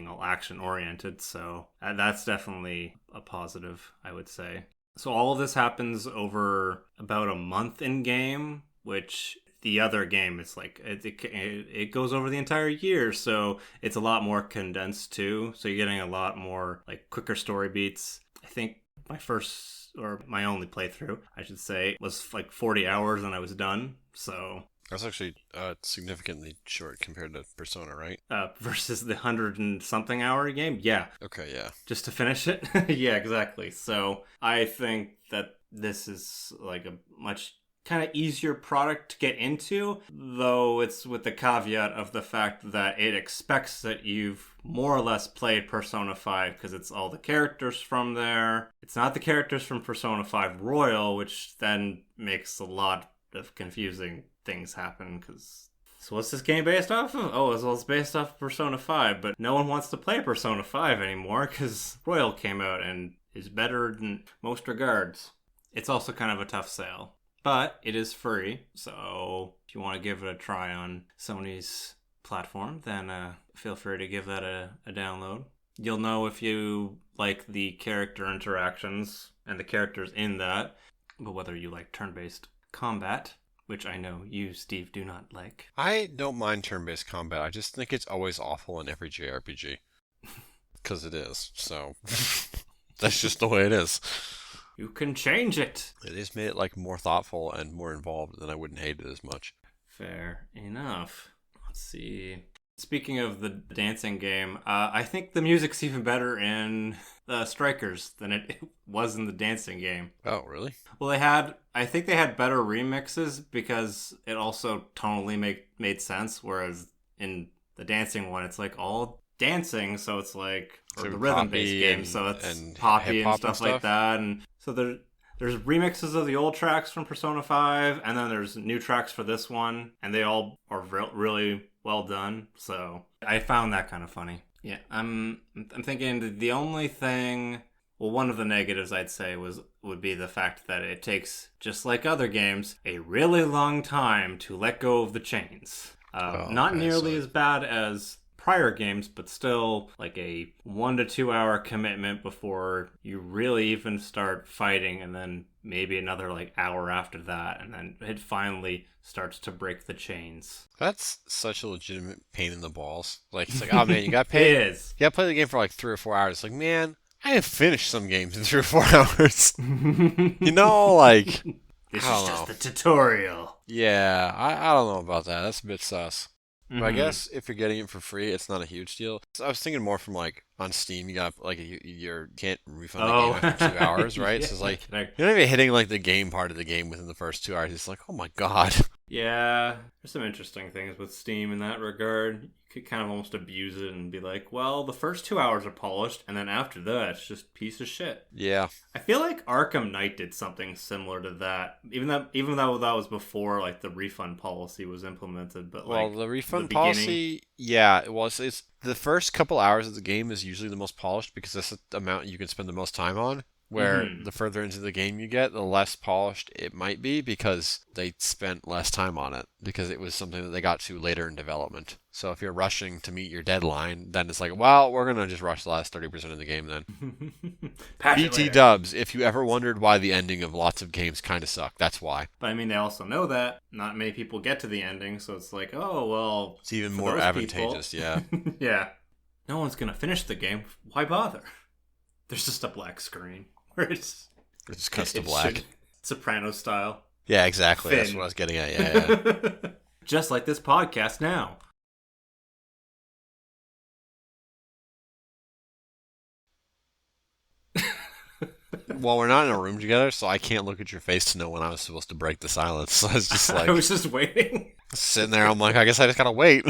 all action oriented. So that's definitely a positive, I would say. So all of this happens over about a month in game, which the other game is like it goes over the entire year, so it's a lot more condensed too. So you're getting a lot more like quicker story beats. I think my only playthrough, I should say, was like 40 hours and I was done. So that's actually significantly short compared to Persona, right? Versus the 100 and something hour game, yeah. Okay, yeah. Just to finish it, yeah, exactly. So I think that this is like a much kind of easier product to get into, though it's with the caveat of the fact that it expects that you've more or less played Persona 5 because it's all the characters from there. It's not the characters from Persona 5 Royal, which then makes a lot of confusing things happen because so what's this game based off of? Oh, well, it's based off of Persona 5, but no one wants to play Persona 5 anymore because Royal came out and is better in most regards. It's also kind of a tough sale. But it is free, so if you want to give it a try on Sony's platform, then feel free to give that a download. You'll know if you like the character interactions and the characters in that, but whether you like turn-based combat, which I know you, Steve, do not like. I don't mind turn-based combat. I just think it's always awful in every JRPG. Because it is, so that's just the way it is. You can change it. It has made it like more thoughtful and more involved, and I wouldn't hate it as much. Fair enough. Let's see. Speaking of the dancing game, I think the music's even better in Strikers than it was in the dancing game. Oh, really? Well, I think they had better remixes because it also tonally made sense, whereas in the dancing one, it's like all dancing, so it's like or the rhythm-based game, so it's poppy and stuff like that, and so there's remixes of the old tracks from Persona 5, and then there's new tracks for this one, and they all are really well done. So I found that kind of funny. Yeah, I'm thinking the only thing. Well, one of the negatives I'd say would be the fact that it takes, just like other games, a really long time to let go of the chains. Not nearly as bad as prior games, but still like a 1 to 2 hour commitment before you really even start fighting, and then maybe another like hour after that, and then it finally starts to break the chains. That's such a legitimate pain in the balls. Like, it's like, oh man, you got It paid. is. You got to play the game for like 3 or 4 hours. Like, man, I have finished some games in 3 or 4 hours. Like, This I is don't just know. the tutorial. Yeah, I don't know about that. That's a bit sus. But I Mhm. guess if you're getting it for free, it's not a huge deal. So I was thinking more from like on Steam, you got like you can't refund the game Oh, after 2 hours, right? yeah. So it's like you're not even hitting like the game part of the game within the first 2 hours. It's like, oh my god. Yeah, there's some interesting things with Steam in that regard. You could kind of almost abuse it and be like, well, the first 2 hours are polished, and then after that, it's just piece of shit. Yeah. I feel like Arkham Knight did something similar to that, even though that was before like the refund policy was implemented. But Well, like the refund the beginning, policy, yeah, it was. It's the first couple hours of the game is usually the most polished because that's the amount you can spend the most time on. Where Mhm. the further into the game you get, the less polished it might be because they spent less time on it because it was something that they got to later in development. So if you're rushing to meet your deadline, then it's like, well, we're gonna just rush the last 30% of the game then. Patch it BT later. dubs. If you ever wondered why the ending of lots of games kind of suck, that's why. But I mean, they also know that not many people get to the ending, so it's like, oh well, It's even for more those advantageous, people- yeah. Yeah, no one's gonna finish the game. Why bother? There's just a black screen where it's It just cuts to it black. should- Soprano style. Yeah, exactly. That's Thin. what I was getting at. Yeah. Just like this podcast now. Well, we're not in a room together, so I can't look at your face to know when I was supposed to break the silence. So I was just like I was just waiting. sitting there. I'm like, I guess I just gotta wait.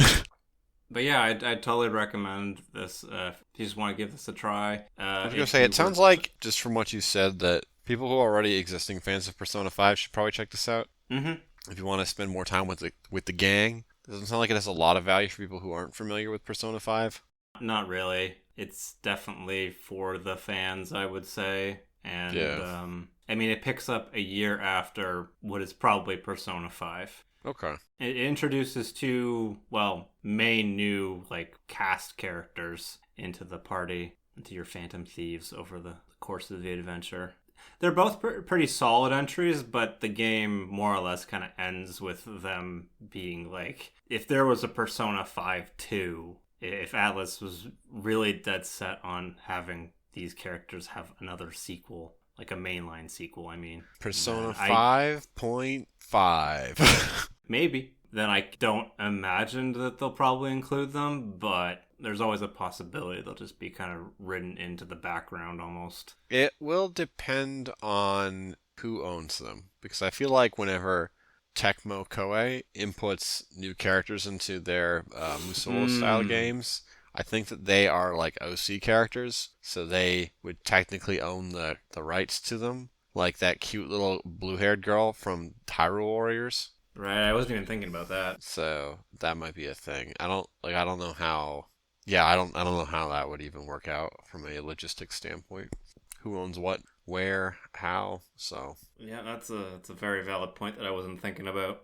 But yeah, I'd totally recommend this if you just want to give this a try. I was gonna say, it sounds like just from what you said that people who are already existing fans of Persona 5 should probably check this out. Mm-hmm. If you want to spend more time with the gang, it doesn't sound like it has a lot of value for people who aren't familiar with Persona 5. Not really. It's definitely for the fans, I would say. And Yeah. I mean, it picks up a year after what is probably Persona 5. Okay. It introduces two, well, main new like cast characters into the party, into your Phantom Thieves over the course of the adventure. They're both pretty solid entries, but the game more or less kind of ends with them being like, if there was a Persona 5 2, if Atlas was really dead set on having these characters have another sequel, like a mainline sequel, I mean. Persona I- 5.5. Maybe. Then I don't imagine that they'll probably include them, but there's always a possibility they'll just be kind of written into the background almost. It will depend on who owns them, because I feel like whenever Tecmo Koei inputs new characters into their Musou style games, I think that they are like OC characters, so they would technically own the rights to them, like that cute little blue-haired girl from Hyrule Warriors. Right, I wasn't even thinking about that. So that might be a thing. I don't know how. Yeah, I don't know how that would even work out from a logistics standpoint. Who owns what, where, how? So Yeah, that's a very valid point that I wasn't thinking about.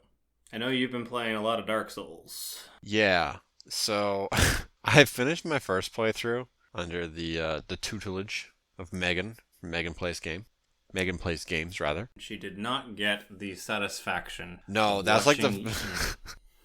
I know you've been playing a lot of Dark Souls. yeah. So I finished my first playthrough under the tutelage of Megan from Megan Plays Games, rather. She did not get the satisfaction. No, of that's like watching-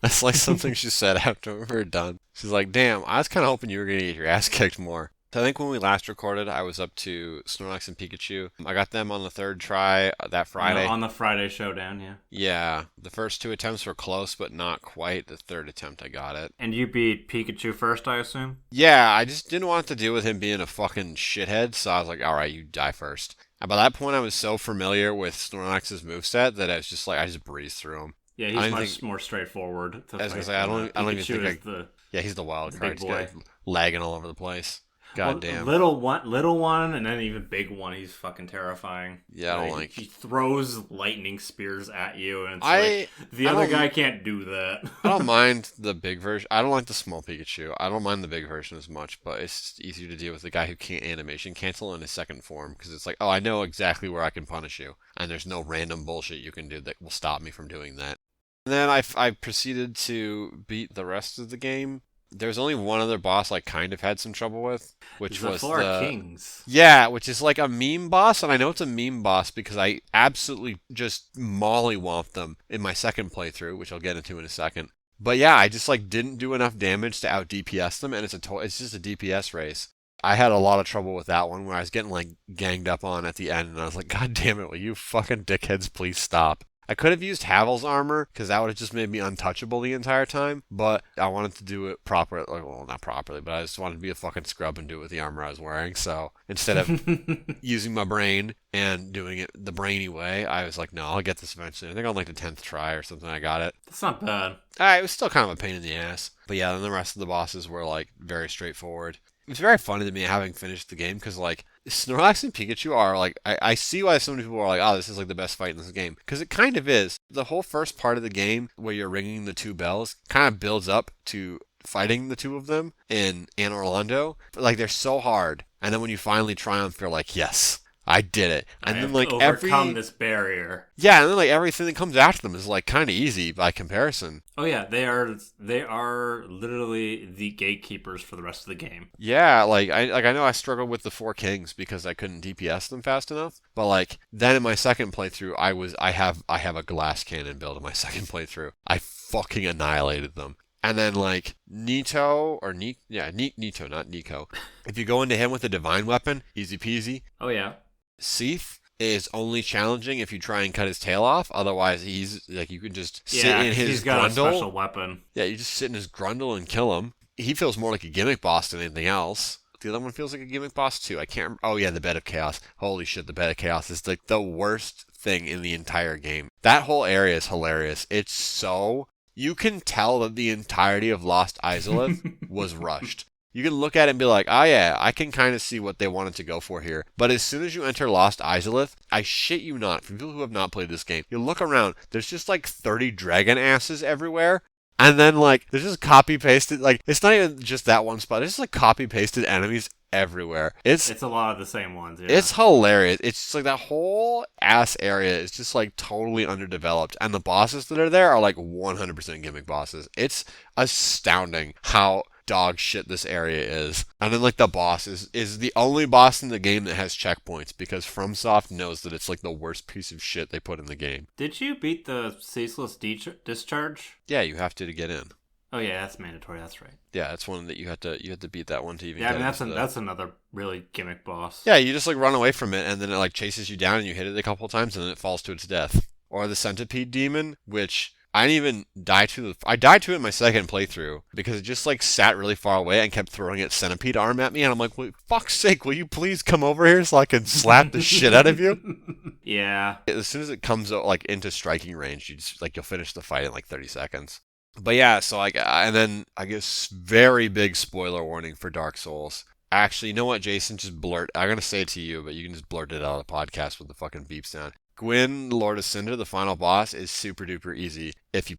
that's like something she said after we were done. She's like, "Damn, I was kind of hoping you were gonna get your ass kicked more." So I think when we last recorded, I was up to Snorlax and Pikachu. I got them on the third try that Friday. on the Friday showdown, yeah. Yeah, the first two attempts were close, but not quite. The third attempt, I got it. And you beat Pikachu first, I assume? Yeah, I just didn't want to deal with him being a fucking shithead, so I was like, alright, you die first. And by that point, I was so familiar with Snorlax's moveset that I was just like, I just breezed through him. Yeah, I he's don't much think- more straightforward to I was fight gonna say, I don't than even think Pikachu I- is the Yeah, he's the wild card. Big He's boy. got lagging all over the place. God damn. Little one, and then even big one. He's fucking terrifying. Yeah, I don't like- He throws lightning spears at you, and it's I like the I other don't- guy can't do that. I don't mind the big version. I don't like the small Pikachu. I don't mind the big version as much, but it's just easier to deal with the guy who can't animation cancel in his second form because it's like, oh, I know exactly where I can punish you, and there's no random bullshit you can do that will stop me from doing that. And then I proceeded to beat the rest of the game. There's only one other boss I kind of had some trouble with, which The was Four Kings. Yeah, which is like a meme boss, and I know it's a meme boss because I absolutely just mollywomped them in my second playthrough, which I'll get into in a second. But yeah, I just like didn't do enough damage to out DPS them, and it's just a DPS race. I had a lot of trouble with that one where I was getting like ganged up on at the end, and I was like, God damn it, will you fucking dickheads please stop? I could have used Havel's armor because that would have just made me untouchable the entire time, but I wanted to do it properly. Well, not properly, but I just wanted to be a fucking scrub and do it with the armor I was wearing. So instead of using my brain and doing it the brainy way, I was like, no, I'll get this eventually. I think on like the 10th try or something, I got it. That's not bad. It was still kind of a pain in the ass. But yeah, then the rest of the bosses were like very straightforward. It's very funny to me having finished the game because like Snorlax and Pikachu are like I see why so many people are like, oh, this is like the best fight in this game, because it kind of is. The whole first part of the game where you're ringing the two bells kind of builds up to fighting the two of them in Orlando. But, like, they're so hard, and then when you finally triumph, you're like, yes, I did it. And I then have like to overcome this barrier. Yeah, and then like everything that comes after them is like kind of easy by comparison. Oh yeah, they are literally the gatekeepers for the rest of the game. Yeah, I know I struggled with the Four Kings because I couldn't DPS them fast enough, but like then in my second playthrough, I have a glass cannon build in my second playthrough. I fucking annihilated them. And then like Nito Nito, not Nico. If you go into him with a divine weapon, easy peasy. Oh yeah. Seath is only challenging if you try and cut his tail off. Otherwise, he's like, you can just sit in his he's got grundle. A special weapon. Yeah, you just sit in his grundle and kill him. He feels more like a gimmick boss than anything else. The other one feels like a gimmick boss too. I can't remember. Oh yeah, the Bed of Chaos. Holy shit, the Bed of Chaos is like the worst thing in the entire game. That whole area is hilarious. It's so... You can tell that the entirety of Lost Izalith was rushed. You can look at it and be like, oh yeah, I can kind of see what they wanted to go for here. But as soon as you enter Lost Izalith, I shit you not, for people who have not played this game, you look around, there's just like 30 dragon asses everywhere. And then like, there's just copy-pasted, like, it's not even just that one spot, it's just like copy-pasted enemies everywhere. It's a lot of the same ones, yeah. It's hilarious. It's just like that whole ass area is just like totally underdeveloped. And the bosses that are there are like 100% gimmick bosses. It's astounding how dog shit this area is. And then like the boss is the only boss in the game that has checkpoints, because FromSoft knows that it's like the worst piece of shit they put in the game. Did you beat the Ceaseless Discharge? Yeah, you have to get in. Oh yeah, that's mandatory. That's right. Yeah, that's one that you have to beat that one to even. Yeah, get I mean that's another really gimmick boss. Yeah, you just like run away from it, and then it like chases you down, and you hit it a couple times, and then it falls to its death. Or the Centipede Demon, which I didn't even die to. I died to it in my second playthrough because it just like sat really far away and kept throwing its centipede arm at me, and I'm like, well, fuck's sake, will you please come over here so I can slap the shit out of you? Yeah. As soon as it comes like into striking range, you'll finish the fight in like 30 seconds. But yeah, so and then I guess very big spoiler warning for Dark Souls. Actually, you know what, Jason? I'm gonna say it to you, but you can just blurt it out of the podcast with the fucking beep sound. Gwyn, Lord of Cinder, the final boss, is super duper easy. If you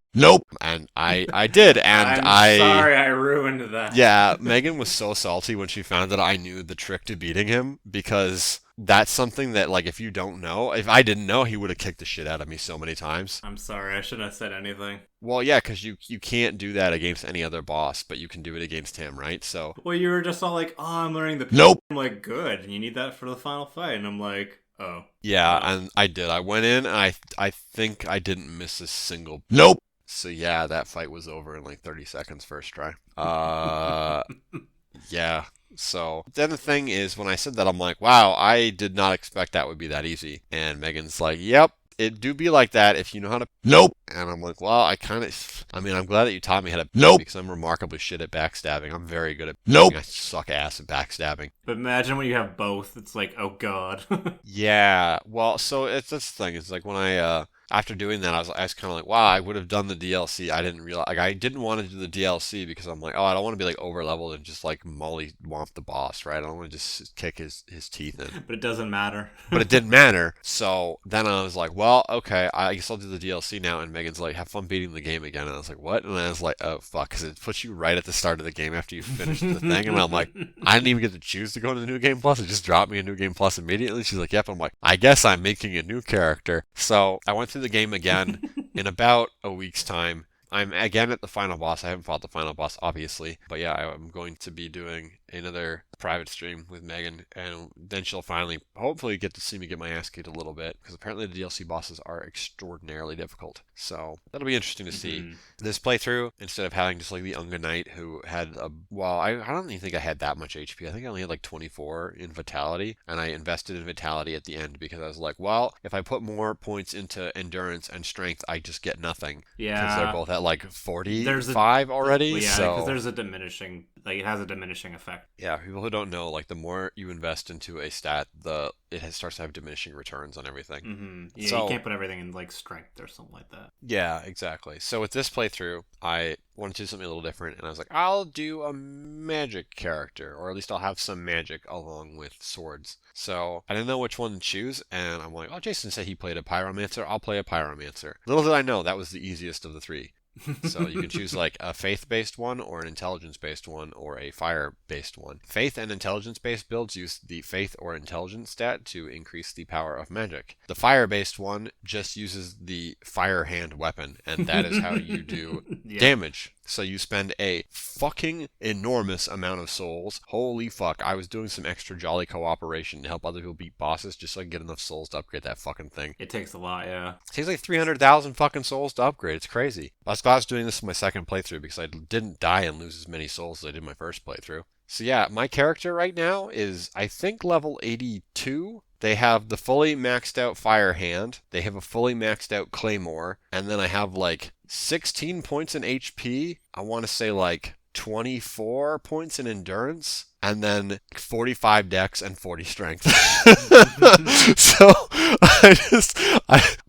and I did, and I'm sorry I ruined that. Yeah, Megan was so salty when she found that I knew the trick to beating him, because that's something that, like, if I didn't know, he would have kicked the shit out of me so many times. I'm sorry, I shouldn't have said anything. Well, yeah, because you can't do that against any other boss, but you can do it against him, right? So. Well, you were just all like, oh, I'm learning the. I'm like, good. You need that for the final fight, and I'm like, oh. Yeah, and I did. I went in, and I think I didn't miss a single. So yeah, that fight was over in like 30 seconds first try. Yeah. So then the thing is, when I said that, I'm like, wow, I did not expect that would be that easy. And Megan's like, yep, it do be like that if you know how to. And I'm like, well, I'm glad that you taught me how to. Because I'm remarkably shit at backstabbing. I'm very good at. I suck ass at backstabbing. But imagine when you have both. It's like, oh god. Yeah. Well, so that's the thing. It's like when I after doing that, I was kind of like, wow, I would have done the DLC. I didn't realize, like, I didn't want to do the DLC because I'm like, oh, I don't want to be like over leveled and just like mollywomp the boss, right? I don't want to just kick his teeth in. But it doesn't matter. But it didn't matter. So then I was like, well, okay, I guess I'll do the DLC now. And Megan's like, have fun beating the game again. And I was like, what? And I was like, oh fuck, because it puts you right at the start of the game after you finish the thing. And I'm like, I didn't even get to choose to go to the New Game Plus. It just dropped me a New Game Plus immediately. She's like, yep. I'm like, I guess I'm making a new character. So I went through the game again in about a week's time. I'm again at the final boss. I haven't fought the final boss, obviously. But yeah, I'm going to be doing another private stream with Megan, and then she'll finally, hopefully, get to see me get my ass kicked a little bit, because apparently the DLC bosses are extraordinarily difficult. So that'll be interesting to see. This playthrough, instead of having just like the Unga Knight who had I don't even think I had that much HP. I think I only had like 24 in Vitality, and I invested in Vitality at the end because I was like, well, if I put more points into Endurance and Strength, I just get nothing. Yeah. Because they're both at like 45 already. Well, yeah, so because there's a diminishing, like it has a diminishing effect. Yeah, people who don't know, like the more you invest into a stat, starts to have diminishing returns on everything. Yeah, so, you can't put everything in like strength or something like that. Yeah, exactly. So with this playthrough, I wanted to do something a little different, and I was like, I'll do a magic character, or at least I'll have some magic along with swords. So I didn't know which one to choose, and I'm like, oh, Jason said he played a pyromancer, I'll play a pyromancer. Little did I know that was the easiest of the three. So you can choose like a faith-based one, or an intelligence-based one, or a fire-based one. Faith and intelligence-based builds use the faith or intelligence stat to increase the power of magic. The fire-based one just uses the fire hand weapon, and that is how you do damage. So you spend a fucking enormous amount of souls. Holy fuck, I was doing some extra jolly cooperation to help other people beat bosses just so I can get enough souls to upgrade that fucking thing. It takes a lot, yeah. It takes like 300,000 fucking souls to upgrade. It's crazy. I was glad I was doing this in my second playthrough because I didn't die and lose as many souls as I did my first playthrough. So yeah, my character right now is, I think, level 82. They have the fully maxed out fire hand. They have a fully maxed out claymore. And then I have like 16 points in HP. I want to say like 24 points in endurance. And then 45 dex and 40 strength. So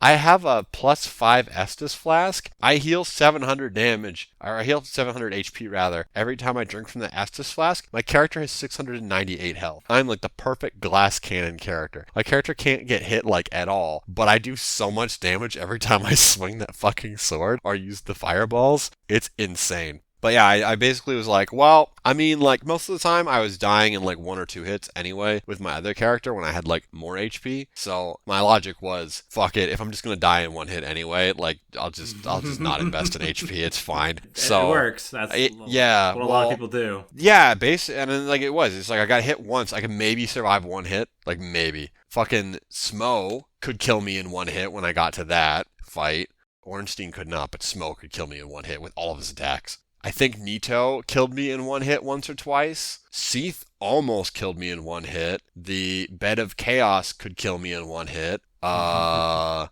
I have a plus 5 Estus flask. I heal 700 damage, or I heal 700 HP rather, every time I drink from the Estus flask. My character has 698 health. I'm like the perfect glass cannon character. My character can't get hit like at all, but I do so much damage every time I swing that fucking sword or use the fireballs. It's insane. But yeah, I basically was like, well, I mean, like, most of the time I was dying in like 1 or 2 hits anyway with my other character when I had like more HP. So my logic was, fuck it, if I'm just gonna die in 1 hit anyway, like, I'll just not invest in HP. It's fine. So it works. That's what a lot of people do. Yeah, basically, and then, like, it's like I got hit once. I could maybe survive 1 hit, like maybe. Fucking Smo could kill me in 1 hit when I got to that fight. Ornstein could not, but Smo could kill me in 1 hit with all of his attacks. I think Nito killed me in 1 hit once or twice. Seath almost killed me in 1 hit. The Bed of Chaos could kill me in 1 hit. The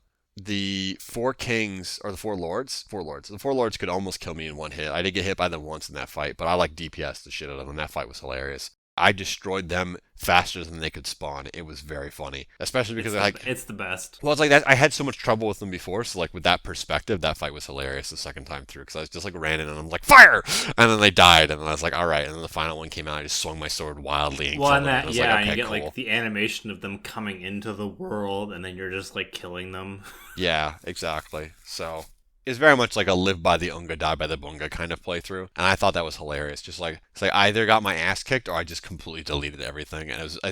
4 Kings, or the 4 Lords? 4 Lords. The 4 Lords could almost kill me in 1 hit. I did get hit by them once in that fight, but I like DPS the shit out of them. That fight was hilarious. I destroyed them faster than they could spawn. It was very funny, especially because it's the best. Well, it's like that. I had so much trouble with them before, so like with that perspective, that fight was hilarious the second time through because I was just like ran in and I'm like fire, and then they died, and then I was like, all right, and then the final one came out. I just swung my sword wildly and killed them. And and you get like the animation of them coming into the world, and then you're just like killing them. Yeah, exactly. So. It's very much like a live by the Unga, die by the Bunga kind of playthrough. And I thought that was hilarious. Just like, it's like I either got my ass kicked or I just completely deleted everything. And it was I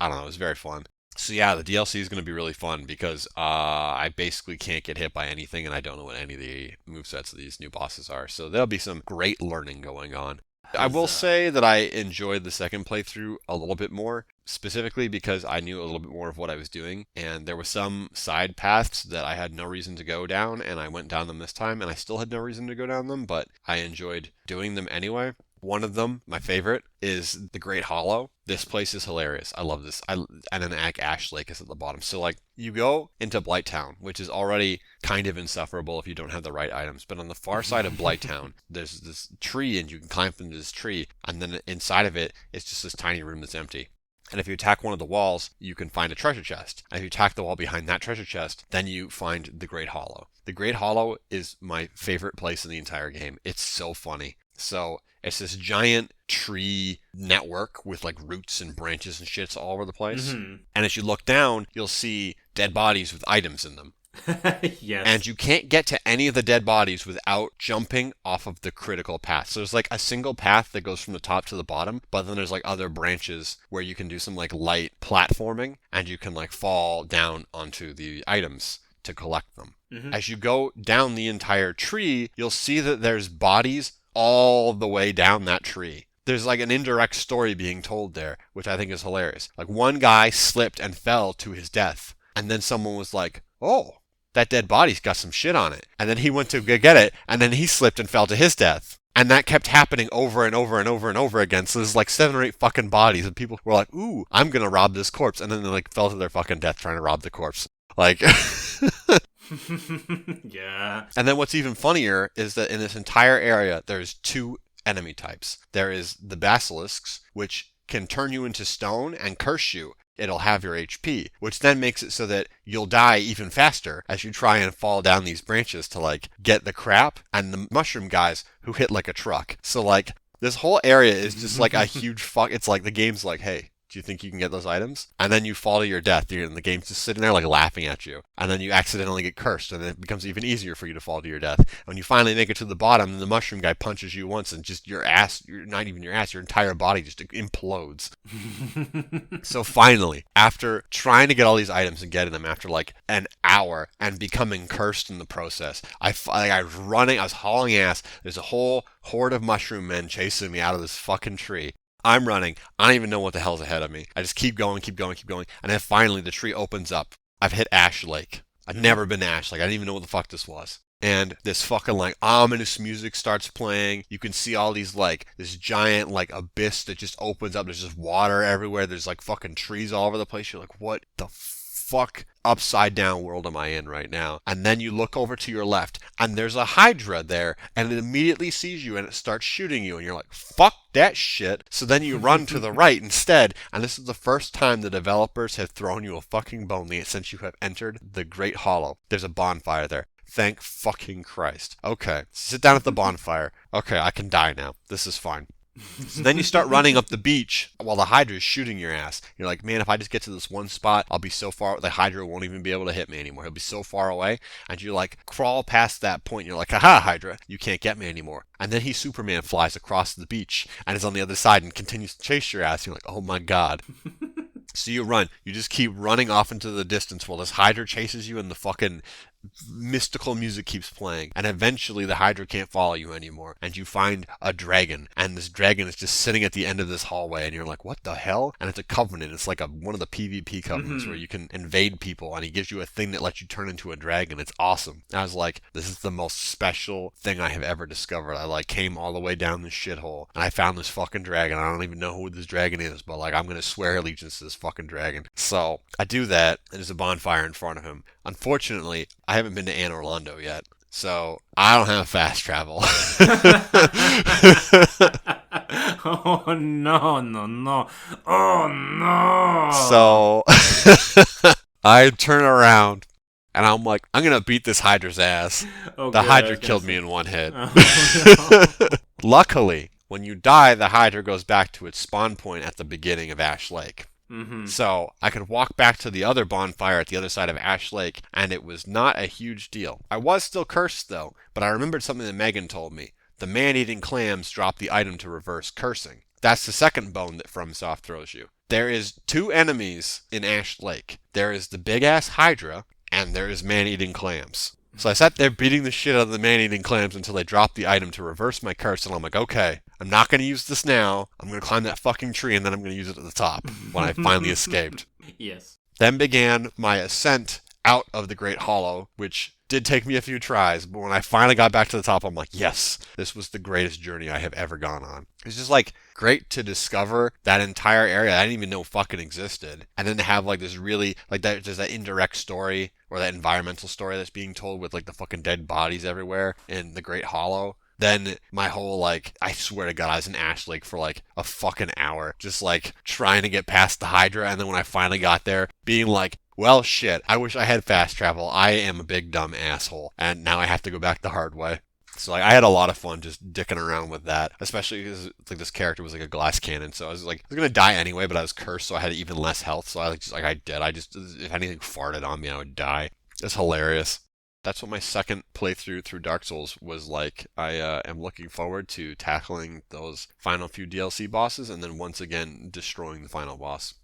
don't know, it was very fun. So yeah, the DLC is going to be really fun because I basically can't get hit by anything and I don't know what any of the movesets of these new bosses are. So there'll be some great learning going on. I will say that I enjoyed the second playthrough a little bit more, specifically because I knew a little bit more of what I was doing, and there were some side paths that I had no reason to go down, and I went down them this time, and I still had no reason to go down them, but I enjoyed doing them anyway. One of them, my favorite, is the Great Hollow. This place is hilarious. I love this. And then Ash Lake is at the bottom. So, like, you go into Blighttown, which is already kind of insufferable if you don't have the right items. But on the far side of Blighttown, there's this tree, and you can climb into this tree. And then inside of it, it's just this tiny room that's empty. And if you attack one of the walls, you can find a treasure chest. And if you attack the wall behind that treasure chest, then you find the Great Hollow. The Great Hollow is my favorite place in the entire game. It's so funny. So it's this giant tree network with like roots and branches and shits all over the place. Mm-hmm. And as you look down, you'll see dead bodies with items in them. Yes. And you can't get to any of the dead bodies without jumping off of the critical path. So there's like a single path that goes from the top to the bottom, but then there's like other branches where you can do some like light platforming and you can like fall down onto the items to collect them. Mm-hmm. As you go down the entire tree, you'll see that there's bodies all the way down that tree. There's like an indirect story being told there, which I think is hilarious. Like one guy slipped and fell to his death, and then someone was like, oh, that dead body's got some shit on it. And then he went to go get it, and then he slipped and fell to his death. And that kept happening over and over and over and over again. So there's like 7 or 8 fucking bodies, and people were like, ooh, I'm gonna rob this corpse. And then they like fell to their fucking death trying to rob the corpse. Like... Yeah. And then what's even funnier is that in this entire area, there's 2 enemy types. There is the basilisks, which can turn you into stone and curse you. It'll have your HP, which then makes it so that you'll die even faster as you try and fall down these branches to like get the crap, and the mushroom guys who hit like a truck. So like this whole area is just like a huge fuck. It's like the game's like, hey, do you think you can get those items? And then you fall to your death, and the game's just sitting there like laughing at you. And then you accidentally get cursed, and then it becomes even easier for you to fall to your death. And when you finally make it to the bottom, the mushroom guy punches you once, and just your ass, not even your ass, your entire body just implodes. So finally, after trying to get all these items and getting them after like an hour and becoming cursed in the process, I was running, I was hauling ass. There's a whole horde of mushroom men chasing me out of this fucking tree. I'm running. I don't even know what the hell's ahead of me. I just keep going. And then finally the tree opens up. I've hit Ash Lake. I've never been to Ash Lake. I didn't even know what the fuck this was. And this fucking like ominous music starts playing. You can see all these like this giant like abyss that just opens up. There's just water everywhere. There's like fucking trees all over the place. You're like, what the fuck upside down world am I in right now? And then you look over to your left and there's a Hydra there, and it immediately sees you and it starts shooting you, and you're like, fuck that shit. So then you run to the right instead, and this is the first time the developers have thrown you a fucking bone since you have entered the Great Hollow. There's a bonfire there. Thank fucking Christ. Okay, sit down at the bonfire. Okay, I can die now. This is fine. So then you start running up the beach while the Hydra is shooting your ass. You're like, man, if I just get to this one spot, I'll be so far, the Hydra won't even be able to hit me anymore. He'll be so far away. And you like crawl past that point. And you're like, haha, Hydra, you can't get me anymore. And then he Superman flies across the beach and is on the other side and continues to chase your ass. You're like, oh my God. So you run. You just keep running off into the distance while this Hydra chases you, and the fucking mystical music keeps playing. And eventually the Hydra can't follow you anymore, and you find a dragon, and this dragon is just sitting at the end of this hallway, and you're like, what the hell? And it's a covenant. It's like one of the PvP covenants where you can invade people, and he gives you a thing that lets you turn into a dragon. It's awesome. And I was like, this is the most special thing I have ever discovered. I like came all the way down this shithole, and I found this fucking dragon. I don't even know who this dragon is, but like I'm gonna swear allegiance to this fucking dragon. So I do that, and there's a bonfire in front of him. Unfortunately, I haven't been to Anne Orlando yet, so I don't have fast travel. Oh, no. Oh, no. So I turn around, and I'm like, I'm going to beat this Hydra's ass. Oh, the good, Hydra killed me in one hit. Oh, no. Luckily, when you die, the Hydra goes back to its spawn point at the beginning of Ash Lake. Mm-hmm. So I could walk back to the other bonfire at the other side of Ash Lake, and it was not a huge deal. I was still cursed, though, but I remembered something that Megan told me. The man-eating clams drop the item to reverse cursing. That's the second bone that FromSoft throws you. There is 2 enemies in Ash Lake. There is the big-ass Hydra, and there is man-eating clams. So I sat there beating the shit out of the man-eating clams until they dropped the item to reverse my curse, and I'm like, okay, I'm not going to use this now. I'm going to climb that fucking tree, and then I'm going to use it at the top when I finally escaped. Yes. Then began my ascent out of the Great Hollow, which did take me a few tries, but when I finally got back to the top, I'm like, yes, this was the greatest journey I have ever gone on. It's just like great to discover that entire area I didn't even know fucking existed, and then to have like this really like that there's that indirect story or that environmental story that's being told with like the fucking dead bodies everywhere in the Great Hollow. Then my whole like, I swear to God, I was in Ash Lake for like a fucking hour, just like trying to get past the Hydra, and then when I finally got there, being like, well, shit, I wish I had fast travel. I am a big dumb asshole, and now I have to go back the hard way. So like, I had a lot of fun just dicking around with that, especially because like this character was like a glass cannon, so I was like, I was gonna die anyway, but I was cursed, so I had even less health. So I just if anything farted on me, I would die. It's hilarious. That's what my second playthrough through Dark Souls was like. I am looking forward to tackling those final few DLC bosses and then once again destroying the final boss.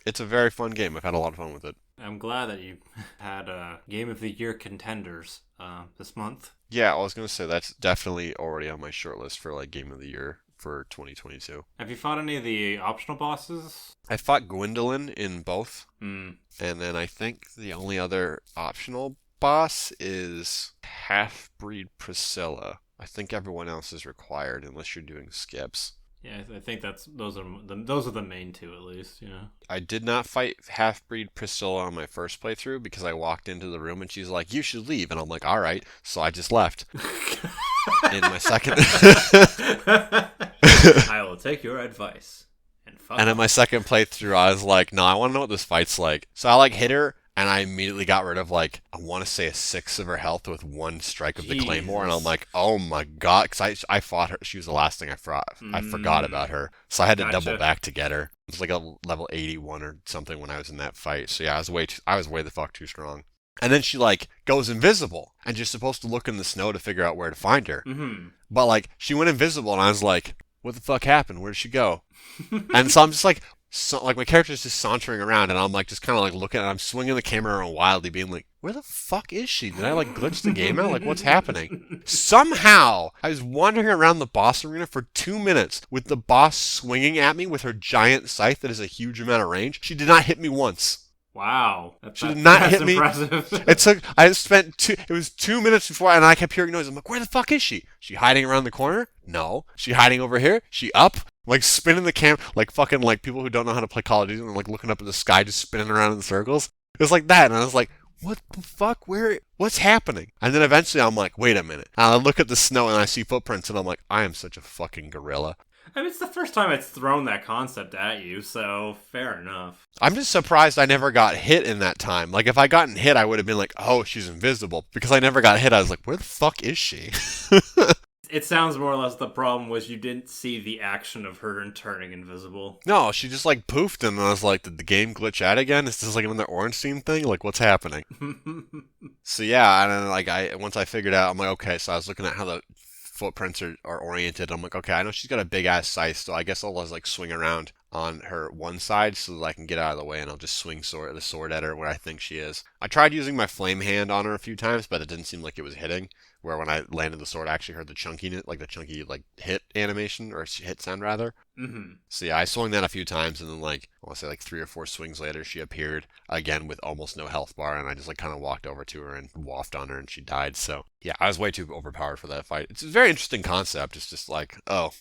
It's a very fun game. I've had a lot of fun with it. I'm glad that you had Game of the Year contenders this month. Yeah, I was gonna say that's definitely already on my short list for like Game of the Year for 2022. Have you fought any of the optional bosses? I fought Gwendolyn in both, Hmm. and then I think the only other optional boss is Half-Breed Priscilla. I think everyone else is required unless you're doing skips. Yeah, I think those are the main two at least. Yeah. I did not fight Half-Breed Priscilla on my first playthrough because I walked into the room and she's like, "You should leave," and I'm like, "All right," so I just left. In my second, I will take your advice and fuck and in off. my second playthrough, I was like, "No, I want to know what this fight's like." So I like hit her, and I immediately got rid of like I want to say a sixth of her health with one strike of the claymore, and I'm like, "Oh my god!" Because I fought her. She was the last thing I fought. I forgot about her, so I had to double back to get her. It was like a level 81 or something when I was in that fight. So yeah, I was way the fuck too strong. And then she like goes invisible, and you're supposed to look in the snow to figure out where to find her. Mm-hmm. But like she went invisible, and I was like, "What the fuck happened? Where did she go?" And so I'm just like, like my character's just sauntering around, and I'm like just kind of like looking, and I'm swinging the camera around wildly, being like, "Where the fuck is she? Did I like glitch the game out? Like what's happening?" Somehow I was wandering around the boss arena for 2 minutes with the boss swinging at me with her giant scythe that has a huge amount of range. She did not hit me once. Wow, She did not that's hit me. impressive. It was 2 minutes before, and I kept hearing noise. I'm like, where the fuck is she? She hiding around the corner? No. She hiding over here? She up? Like spinning the cam, like fucking like people who don't know how to play Call of Duty and like looking up at the sky, just spinning around in circles. It was like that, and I was like, what the fuck? What's happening? And then eventually I'm like, wait a minute. And I look at the snow and I see footprints, and I'm like, I am such a fucking gorilla. I mean, it's the first time it's thrown that concept at you, so fair enough. I'm just surprised I never got hit in that time. Like, if I gotten hit, I would have been like, oh, she's invisible. Because I never got hit, I was like, where the fuck is she? It sounds more or less the problem was you didn't see the action of her turning invisible. No, she just, like, poofed, and I was like, did the game glitch out again? Is this, like, another Ornstein thing? Like, what's happening? So, yeah, and then, like, once I figured out, I'm like, okay, so I was looking at how the footprints are oriented. I'm like, okay, I know she's got a big ass scythe, so I guess I'll just like swing around on her one side so that I can get out of the way, and I'll just swing the sword at her where I think she is. I tried using my flame hand on her a few times, but it didn't seem like it was hitting. Where when I landed the sword, I actually heard the chunky like hit animation or hit sound rather. Mm-hmm. So yeah, I swung that a few times, and then like I want to say like 3 or 4 swings later, she appeared again with almost no health bar, and I just like kind of walked over to her and waffed on her, and she died. So yeah, I was way too overpowered for that fight. It's a very interesting concept. It's just like, oh,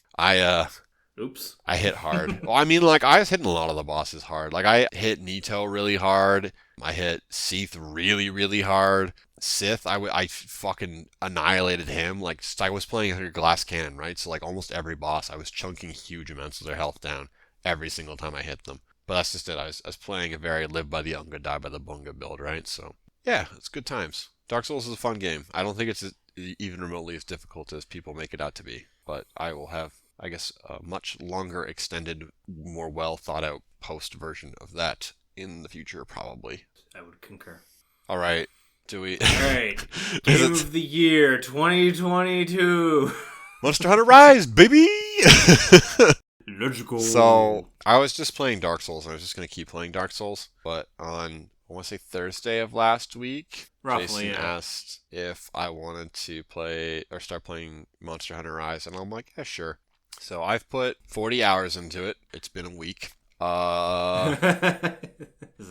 Oops. I hit hard. Well, I mean, like, I was hitting a lot of the bosses hard. Like, I hit Nito really hard. I hit Seath really, really hard. Sith, I fucking annihilated him. Like, I was playing under glass cannon, right? So, like, almost every boss, I was chunking huge amounts of their health down every single time I hit them. But that's just it. I was playing a very live by the Unga, die by the Bunga build, right? So, yeah, it's good times. Dark Souls is a fun game. I don't think it's even remotely as difficult as people make it out to be. But I will have, I guess, a much longer, extended, more well thought out post version of that in the future, probably. I would concur. All right. Do we? All right. Game of the Year 2022. Monster Hunter Rise, baby! Let's go. So, I was just playing Dark Souls, and I was just going to keep playing Dark Souls. But on, I want to say Thursday of last week, Roughly, Jason yeah. asked if I wanted to play or start playing Monster Hunter Rise, and I'm like, yeah, sure. So I've put 40 hours into it. It's been a week. Does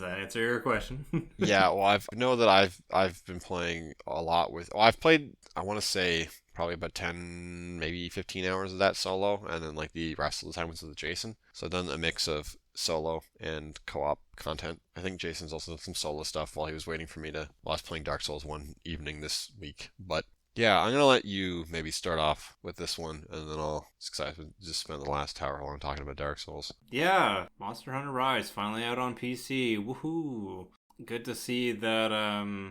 that answer your question? Yeah, well, I know that I've been playing a lot with. Well, I've played, I want to say, probably about 10, maybe 15 hours of that solo, and then like the rest of the time was with Jason. So I've done a mix of solo and co-op content. I think Jason's also done some solo stuff while he was waiting for me while I was playing Dark Souls one evening this week. But yeah, I'm gonna let you maybe start off with this one, and then I'll just spend the last hour long talking about Dark Souls. Yeah, Monster Hunter Rise finally out on PC. Woohoo! Good to see that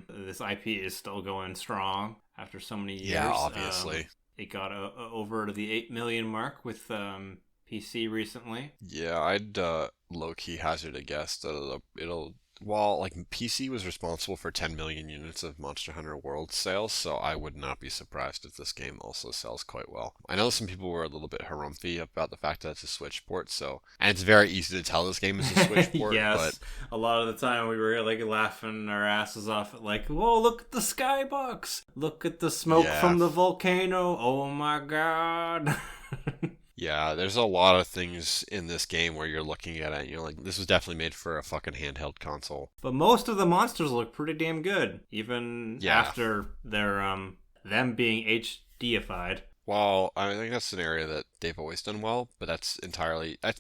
this IP is still going strong after so many years. Yeah, obviously. It got over the 8 million mark with PC recently. Yeah, I'd low-key hazard a guess that it'll while like PC was responsible for 10 million units of Monster Hunter World sales, so I would not be surprised if this game also sells quite well. I know some people were a little bit harumphy about the fact that it's a Switch port, so and it's very easy to tell this game is a Switch port. Yes, but a lot of the time we were like laughing our asses off at like, whoa, look at the skybox, look at the smoke from the volcano. Oh my god. Yeah, there's a lot of things in this game where you're looking at it and you're like, this was definitely made for a fucking handheld console. But most of the monsters look pretty damn good, even after their them being HDified. Well, I think that's an area that they've always done well, but that's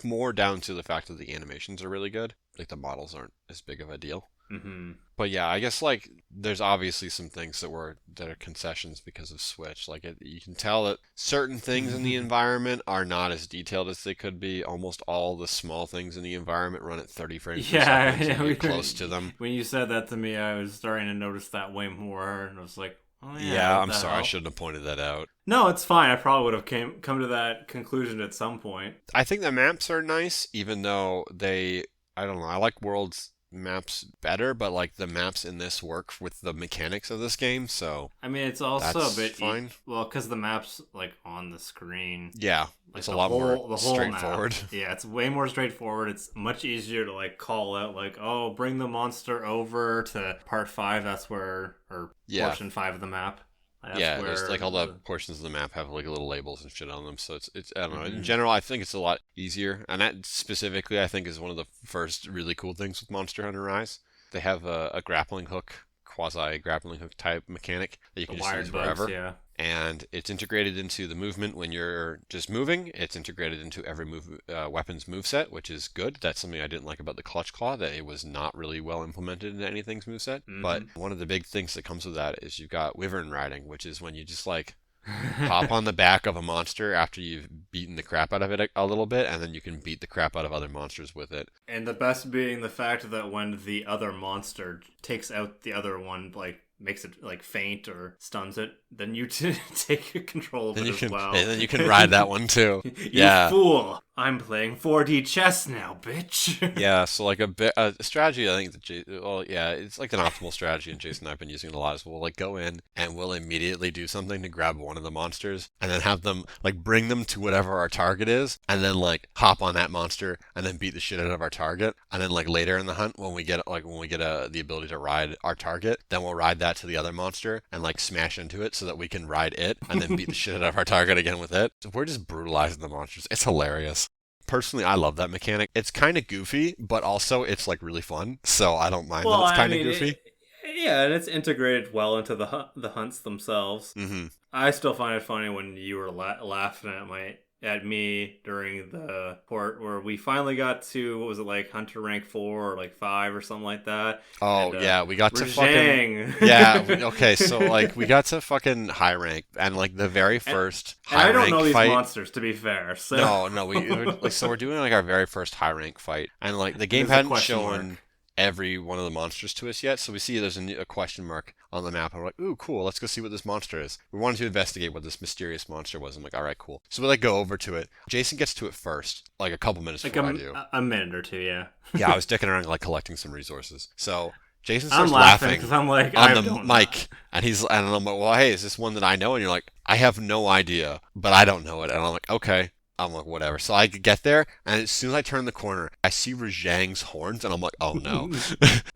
more down to the fact that the animations are really good. Like the models aren't as big of a deal. Mm-hmm. But yeah, I guess like there's obviously some things that are concessions because of Switch. Like you can tell that certain things in the environment are not as detailed as they could be. Almost all the small things in the environment run at 30 frames per second. So you're close to them. When you said that to me, I was starting to notice that way more, and I was like, oh yeah. Yeah, I'm sorry, I shouldn't have pointed that out. No, it's fine. I probably would have come to that conclusion at some point. I think the maps are nice, even though I don't know, I like World's maps better, but like the maps in this work with the mechanics of this game, so I mean it's also a bit fine. Well, because the map's like on the screen. Yeah, like it's a lot more straightforward. Yeah, it's way more straightforward. It's much easier to like call out like, oh, bring the monster over to part 5. That's where portion 5 of the map. There's like all the portions of the map have like little labels and shit on them, so it's I don't know. In general, I think it's a lot easier, and that specifically I think is one of the first really cool things with Monster Hunter Rise. They have a grappling hook, quasi grappling hook type mechanic that you can just use wherever. Yeah. And it's integrated into the movement when you're just moving. It's integrated into every weapon's moveset, which is good. That's something I didn't like about the Clutch Claw, that it was not really well implemented in anything's moveset. Mm-hmm. But one of the big things that comes with that is you've got Wyvern Riding, which is when you just like hop on the back of a monster after you've beaten the crap out of it a little bit, and then you can beat the crap out of other monsters with it. And the best being the fact that when the other monster takes out the other one, like makes it like faint or stuns it, then you take control of it as well. And then you can ride that one too. You fool! I'm playing 4D chess now, bitch. Yeah, so like a strategy, I think it's like an optimal strategy, and Jason and I have been using it a lot. Is we'll like go in and we'll immediately do something to grab one of the monsters, and then have them like bring them to whatever our target is, and then like hop on that monster, and then beat the shit out of our target, and then like later in the hunt when we get the ability to ride our target, then we'll ride that to the other monster and like smash into it so that we can ride it, and then beat the shit out of our target again with it. So we're just brutalizing the monsters. It's hilarious. Personally, I love that mechanic. It's kind of goofy, but also it's like really fun, so I don't mind that it's kind of goofy. And it's integrated well into the hunts themselves. Mm-hmm. I still find it funny when you were laughing at me during the port where we finally got to, what was it, like Hunter rank 4 or like 5 or something like that. Oh, and, yeah, we got to fucking... Yeah, okay, so like we got to fucking high rank, and like the very first high rank fight... I don't know these monsters, to be fair. So. No, we're doing like our very first high rank fight, and like the game hadn't shown every one of the monsters to us yet, so we see there's a question mark on the map, and we're like, ooh, cool, let's go see what this monster is. We wanted to investigate what this mysterious monster was. I'm like, alright, cool. So we like go over to it. Jason gets to it first, like a couple minutes before I do. A minute or two, yeah. Yeah, I was dicking around like collecting some resources. So Jason starts laughing because I'm like, on the mic, and I'm like, well, hey, is this one that I know? And you're like, I have no idea, but I don't know it. And I'm like, okay. I'm like, whatever. So I get there, and as soon as I turn the corner, I see Rajang's horns, and I'm like, oh no.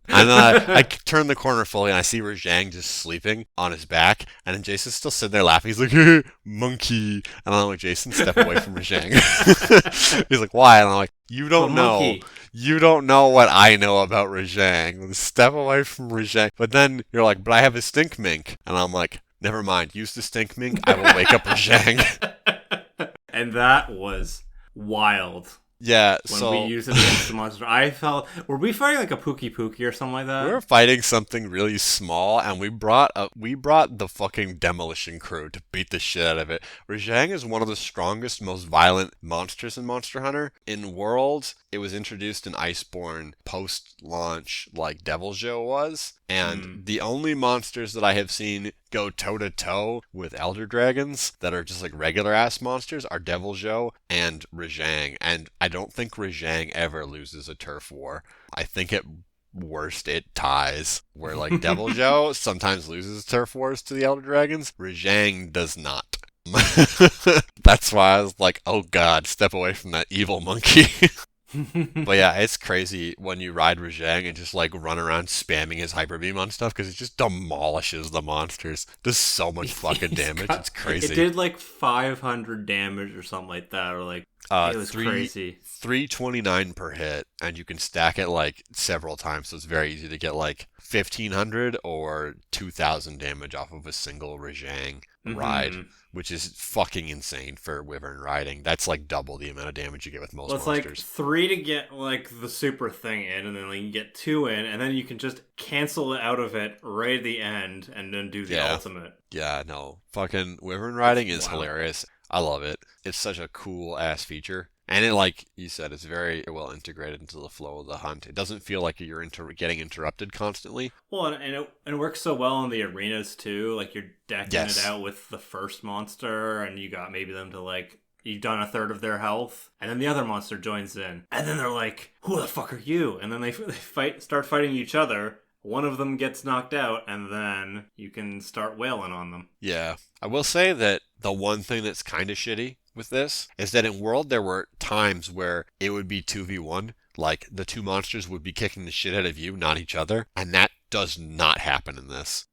And then I turn the corner fully, and I see Rajang just sleeping on his back, and then Jason's still sitting there laughing. He's like, hey, monkey. And I'm like, Jason, step away from Rajang. He's like, why? And I'm like, you don't know. You don't know what I know about Rajang. Step away from Rajang. But then you're like, but I have a stink mink. And I'm like, never mind. Use the stink mink. I will wake up Rajang. And that was wild. Yeah, when we used it against the monster, I felt... Were we fighting like a Pookie or something like that? We were fighting something really small, and we brought the fucking demolition crew to beat the shit out of it. Rajang is one of the strongest, most violent monsters in Monster Hunter. In World, it was introduced in Iceborne post-launch, like Devil Joe was. And the only monsters that I have seen go toe-to-toe with Elder Dragons that are just like regular-ass monsters are Devil Joe and Rajang. And I don't think Rajang ever loses a turf war. I think it worst it ties. Where like Devil Joe sometimes loses Turf Wars to the Elder Dragons, Rajang does not. That's why I was like, oh god, step away from that evil monkey. But yeah, it's crazy when you ride Rajang and just like run around spamming his hyper beam on stuff because it just demolishes the monsters. Does so much fucking damage. It's crazy. It did like 500 damage or something like that, or like it was crazy. 329 per hit, and you can stack it like several times, so it's very easy to get like 1500 or 2000 damage off of a single Rajang ride, which is fucking insane for Wyvern riding. That's like double the amount of damage you get with most monsters. It's like 3 to get like the super thing in, and then like, you get 2 in, and then you can just cancel it out of it right at the end, and then do the ultimate. Yeah, no. Fucking Wyvern riding is hilarious. I love it. It's such a cool ass feature. And it, like you said, it's very well integrated into the flow of the hunt. It doesn't feel like you're getting interrupted constantly. Well, and it works so well in the arenas too. Like you're decking it out with the first monster, and you got maybe them to like you've done a third of their health, and then the other monster joins in, and then they're like, "Who the fuck are you?" And then they start fighting each other. One of them gets knocked out, and then you can start wailing on them. Yeah, I will say that the one thing that's kind of shitty with this is that in World there were times where it would be 2v1, like the two monsters would be kicking the shit out of you, not each other, and that does not happen in this.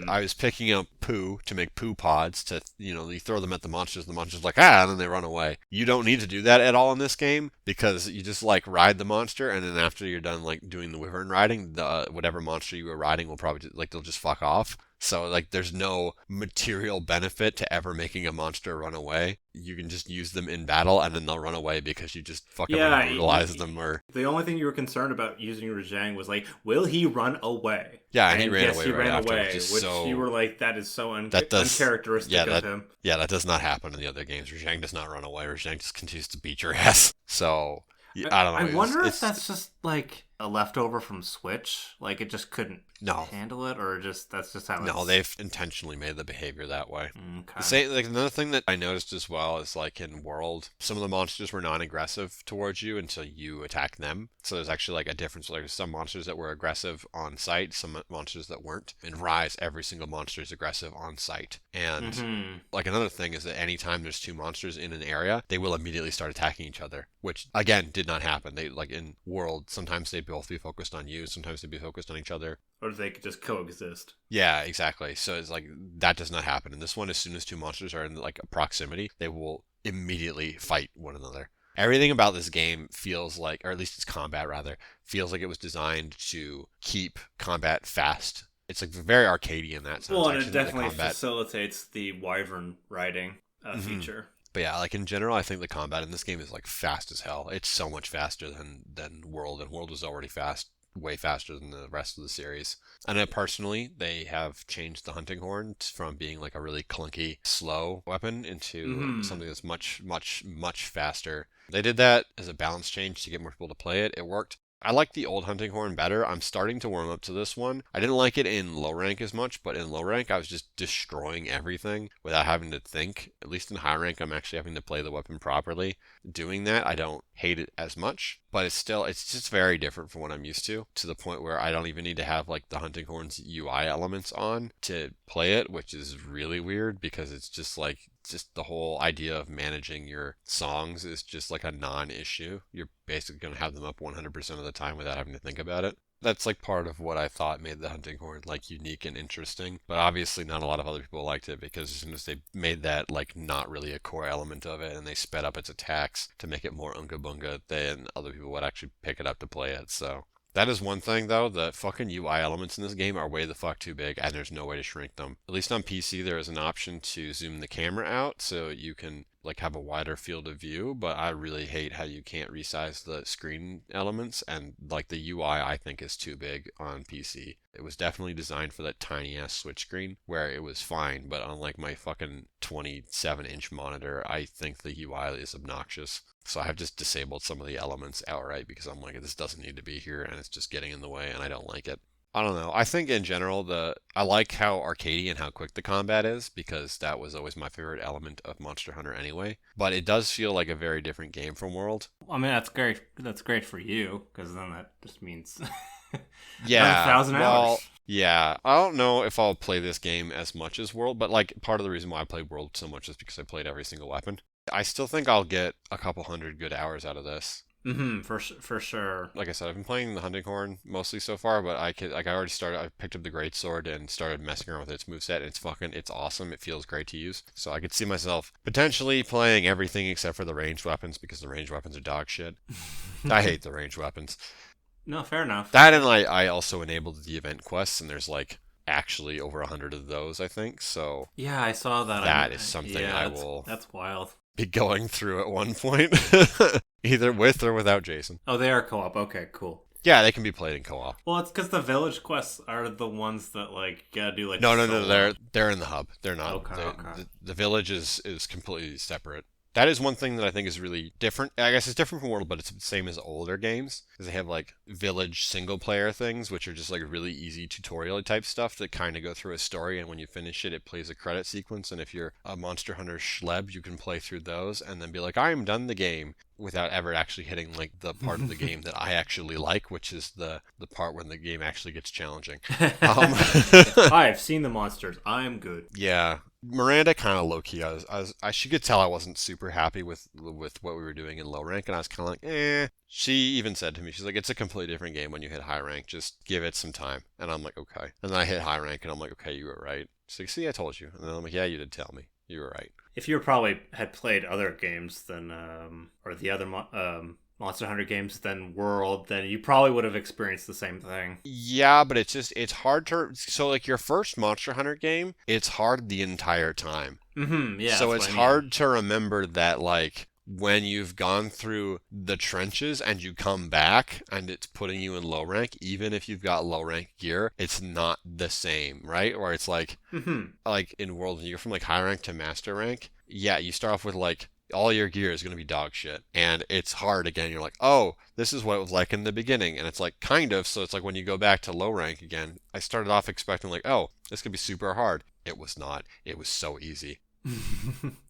I was picking up poo to make poo pods to, you throw them at the monsters like, and then they run away. You don't need to do that at all in this game because you just like ride the monster, and then after you're done like doing the Wyvern riding, the whatever monster you were riding will probably they'll just fuck off. So, like, there's no material benefit to ever making a monster run away. You can just use them in battle, and then they'll run away because you just fucking brutalize them. Or the only thing you were concerned about using Rajang was, like, will he run away? Yeah, and he ran away right after. Which you were like, that is so uncharacteristic of him. Yeah, that does not happen in the other games. Rajang does not run away. Rajang just continues to beat your ass. So, I don't know. I wonder if that's just, like, a leftover from Switch. Like, it just couldn't handle it, or that's just how it's... No, they've intentionally made the behavior that way. Okay. Like, another thing that I noticed as well is, like, in World, some of the monsters were non-aggressive towards you until you attack them. So there's actually, like, a difference. Like, some monsters that were aggressive on sight, some monsters that weren't. In Rise, every single monster is aggressive on sight. And, like, another thing is that anytime there's two monsters in an area, they will immediately start attacking each other, which, again, did not happen. They, like, in World, sometimes they'd both be focused on you, sometimes they'd be focused on each other. Or they could just coexist. Yeah, exactly. So it's like, that does not happen. In this one, as soon as two monsters are in, like, proximity, they will immediately fight one another. Everything about this game feels like, or at least its combat rather, feels like it was designed to keep combat fast. It's like very arcadey in that sense. Well, and it definitely facilitates the wyvern riding feature. But yeah, like in general, I think the combat in this game is like fast as hell. It's so much faster than World, and World was already fast, way faster than the rest of the series. And personally, they have changed the hunting horn from being like a really clunky, slow weapon into something that's much, much, much faster. They did that as a balance change to get more people to play it. It worked. I like the old hunting horn better. I'm starting to warm up to this one. I didn't like it in low rank as much, but in low rank I was just destroying everything without having to think. At least in high rank I'm actually having to play the weapon properly. Doing that, I don't hate it as much, but it's just very different from what I'm used to the point where I don't even need to have like the hunting horn's UI elements on to play it, which is really weird because it's just the whole idea of managing your songs is just like a non-issue. You're basically going to have them up 100% of the time without having to think about it. That's like part of what I thought made the hunting horn like unique and interesting, but obviously not a lot of other people liked it because as soon as they made that like not really a core element of it and they sped up its attacks to make it more unga bunga, then other people would actually pick it up to play it. So that is one thing, though. The fucking UI elements in this game are way the fuck too big, and there's no way to shrink them. At least on PC, there is an option to zoom the camera out so you can like have a wider field of view, but I really hate how you can't resize the screen elements, and like the UI I think is too big on PC. It was definitely designed for that tiny ass Switch screen where it was fine, but on like my fucking 27-inch monitor, I think the UI is obnoxious. So I have just disabled some of the elements outright because I'm like, this doesn't need to be here and it's just getting in the way and I don't like it. I don't know. I think in general, I like how arcadey and how quick the combat is because that was always my favorite element of Monster Hunter anyway. But it does feel like a very different game from World. I mean, that's great. That's great for you because then that just means Another Yeah, 1,000 hours. yeah. I don't know if I'll play this game as much as World, but like part of the reason why I played World so much is because I played every single weapon. I still think I'll get a couple hundred good hours out of this. For sure. Like I said, I've been playing the hunting horn mostly so far, but I already started. I picked up the great sword and started messing around with its moveset. And it's awesome. It feels great to use. So I could see myself potentially playing everything except for the ranged weapons because the ranged weapons are dog shit. I hate the ranged weapons. No, fair enough. That and I also enabled the event quests, and there's like actually over 100 of those, I think. So Yeah, I saw that. that is something Yeah, I will that's wild. be going through at one point, either with or without Jason. Oh, they are co-op. Okay, cool. Yeah, they can be played in co-op. Well, it's because the village quests are the ones that like you gotta do like No, solo. they're in the hub. They're not. Okay, okay. The village is completely separate. That is one thing that I think is really different. I guess it's different from World, but it's the same as older games. Because they have like village single player things, which are just like really easy tutorial type stuff that kind of go through a story. And when you finish it, it plays a credit sequence. And if you're a Monster Hunter schleb, you can play through those and then be like, I am done the game without ever actually hitting like the part of the game that I actually like, which is the part when the game actually gets challenging. I've seen the monsters. I am good. Yeah. Miranda kind of low key. She could tell I wasn't super happy with what we were doing in low rank, and I was kind of like, eh. She even said to me, she's like, it's a completely different game when you hit high rank. Just give it some time. And I'm like, okay. And then I hit high rank, and I'm like, okay, you were right. She's like, see, I told you. And then I'm like, yeah, you did tell me. You were right. If you probably had played other games than or the other Monster Hunter games than World, then you probably would have experienced the same thing. Yeah, but it's hard to, so like your first Monster Hunter game, it's hard the entire time. Yeah. So it's hard to remember that like when you've gone through the trenches and you come back and it's putting you in low rank, even if you've got low rank gear, it's not the same, right? Or it's like like in World, when you go from like high rank to master rank, yeah, you start off with like all your gear is going to be dog shit. And it's hard again. You're like, oh, this is what it was like in the beginning. And it's like, kind of. So it's like when you go back to low rank again, I started off expecting like, oh, this could be super hard. It was not. It was so easy.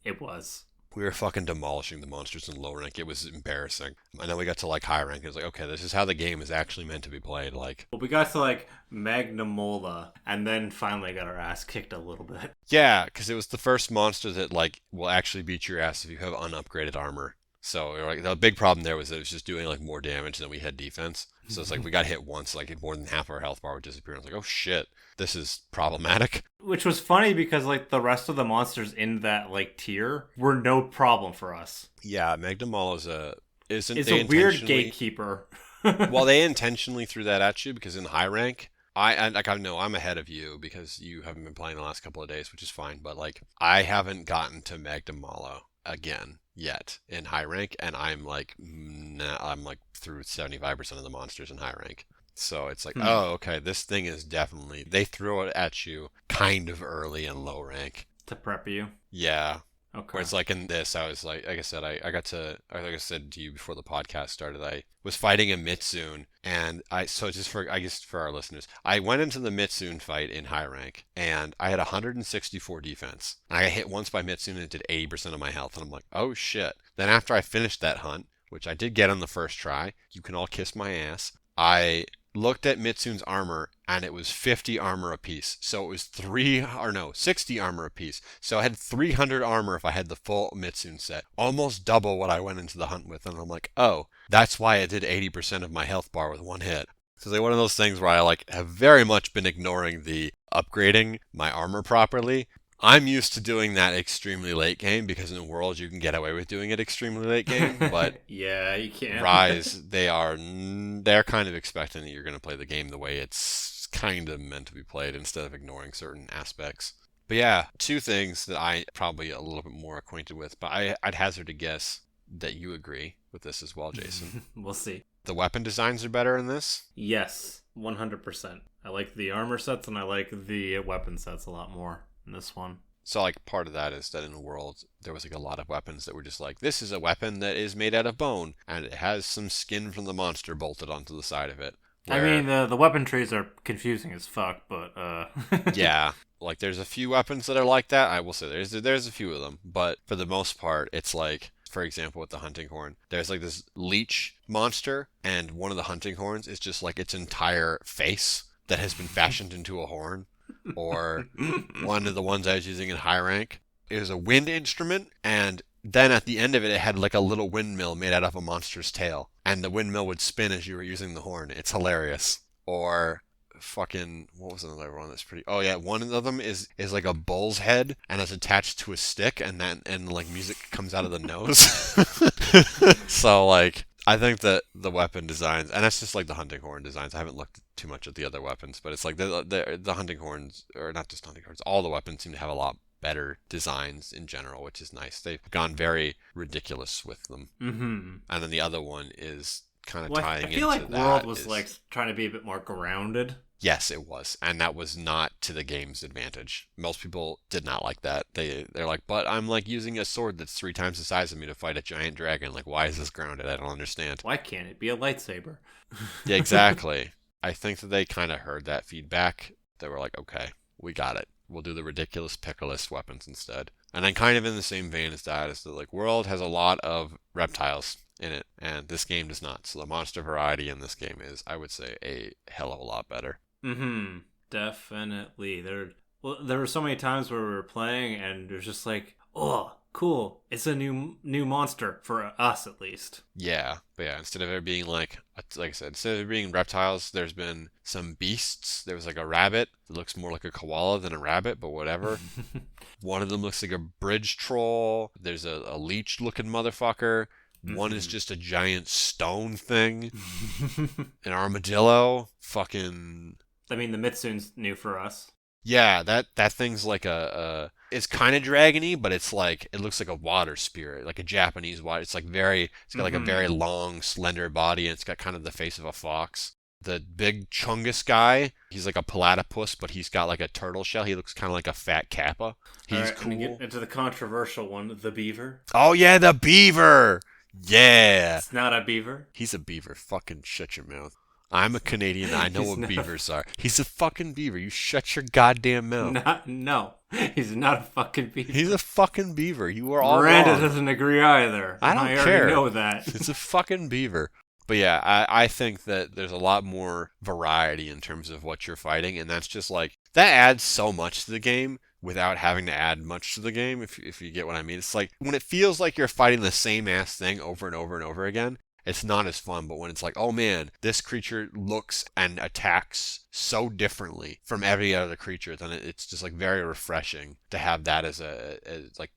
It was. We were fucking demolishing the monsters in low rank. It was embarrassing. And then we got to like high rank. It was like, okay, this is how the game is actually meant to be played. Like, well, we got to like Magnamola, and then finally got our ass kicked a little bit. yeah, because it was the first monster that like will actually beat your ass if you have unupgraded armor. So like the big problem there was that it was just doing like more damage than we had defense. So it's like we got hit once, like more than half our health bar would disappear. I was like, oh shit, this is problematic. Which was funny because like the rest of the monsters in that like tier were no problem for us. Yeah, Magdamall is a weird gatekeeper. Well, they intentionally threw that at you because in high rank, I know I'm ahead of you because you haven't been playing the last couple of days, which is fine. But like I haven't gotten to Magdamalo again yet in high rank, and I'm like through 75% of the monsters in high rank. So it's like, oh, okay, this thing is definitely, they throw it at you kind of early in low rank. To prep you? Yeah. Okay. Where it's like in this, I was like I said, I got to, like I said to you before the podcast started, I was fighting a Mitsune, and so just for, I guess for our listeners, I went into the Mitsune fight in high rank, and I had 164 defense. And I got hit once by Mitsune and it did 80% of my health, and I'm like, oh shit. Then after I finished that hunt, which I did get on the first try, you can all kiss my ass, I looked at Mitsune's armor and it was 50 armor apiece. So it was 60 armor apiece. So I had 300 armor if I had the full Mitsune set. Almost double what I went into the hunt with. And I'm like, oh, that's why I did 80% of my health bar with one hit. So it's like one of those things where I like have very much been ignoring the upgrading my armor properly. I'm used to doing that extremely late game because in the world you can get away with doing it extremely late game, but yeah, you can. Rise, they're kind of expecting that you're going to play the game the way it's kind of meant to be played instead of ignoring certain aspects. But yeah, two things that I probably a little bit more acquainted with, but I'd hazard a guess that you agree with this as well, Jason. We'll see. The weapon designs are better in this? Yes, 100%. I like the armor sets and I like the weapon sets a lot more in this one. So like part of that is that in the world there was like a lot of weapons that were just like, this is a weapon that is made out of bone and it has some skin from the monster bolted onto the side of it. I mean the weapon trees are confusing as fuck, but yeah, like there's a few weapons that are like that. I will say there's a few of them, but for the most part it's like for example, with the hunting horn, there's like this leech monster, and one of the hunting horns is just like its entire face that has been fashioned into a horn. Or one of the ones I was using in high rank, it was a wind instrument, and then at the end of it, it had like a little windmill made out of a monster's tail, and the windmill would spin as you were using the horn. It's hilarious. Or fucking, what was another one that's pretty? Oh yeah, one of them is like a bull's head, and it's attached to a stick, and like music comes out of the nose. So like, I think that the weapon designs, and that's just like the hunting horn designs. I haven't looked too much at the other weapons, but it's like the hunting horns, or not just hunting horns, all the weapons seem to have a lot better designs in general, which is nice. They've gone very ridiculous with them. Mm-hmm. And then the other one is kind of Well, tying I feel into like that World was is- like trying to be a bit more grounded. Yes, it was, and that was not to the game's advantage. Most people did not like that. They're like, but I'm like using a sword that's 3 times the size of me to fight a giant dragon. Like, why is this grounded? I don't understand. Why can't it be a lightsaber? Yeah, exactly. I think that they kind of heard that feedback. They were like, okay, we got it. We'll do the ridiculous picklist weapons instead. And then kind of in the same vein as that is that like World has a lot of reptiles in it, and this game does not. So the monster variety in this game is, I would say, a hell of a lot better. Mm-hmm. Definitely. There were so many times where we were playing and it was just like, oh, cool. It's a new monster for us at least. Yeah, but yeah, instead of it being like I said, instead of it being reptiles, there's been some beasts. There was like a rabbit that looks more like a koala than a rabbit, but whatever. One of them looks like a bridge troll. There's a leech-looking motherfucker. One is just a giant stone thing. An armadillo. Fucking... I mean, the Mitsun's new for us. Yeah, that thing's like it's kind of dragony, but it's like, it looks like a water spirit, like a Japanese water. It's like it's got like a very long, slender body, and it's got kind of the face of a fox. The big Chungus guy, he's like a platypus, but he's got like a turtle shell. He looks kind of like a fat kappa. He's cool. And get into the controversial one, the beaver. Oh yeah, the beaver! Yeah! It's not a beaver. He's a beaver. Fucking shut your mouth. I'm a Canadian. I know what beavers are. He's a fucking beaver. You shut your goddamn mouth. No, he's not a fucking beaver. He's a fucking beaver. You are all Miranda wrong. doesn't agree either. I don't already care. know that. It's a fucking beaver. But yeah, I think that there's a lot more variety in terms of what you're fighting, and that's just like, that adds so much to the game without having to add much to the game, if you get what I mean. It's like, when it feels like you're fighting the same ass thing over and over and over again, it's not as fun. But when it's like, oh man, this creature looks and attacks so differently from every other creature, then it's just like very refreshing to have that as like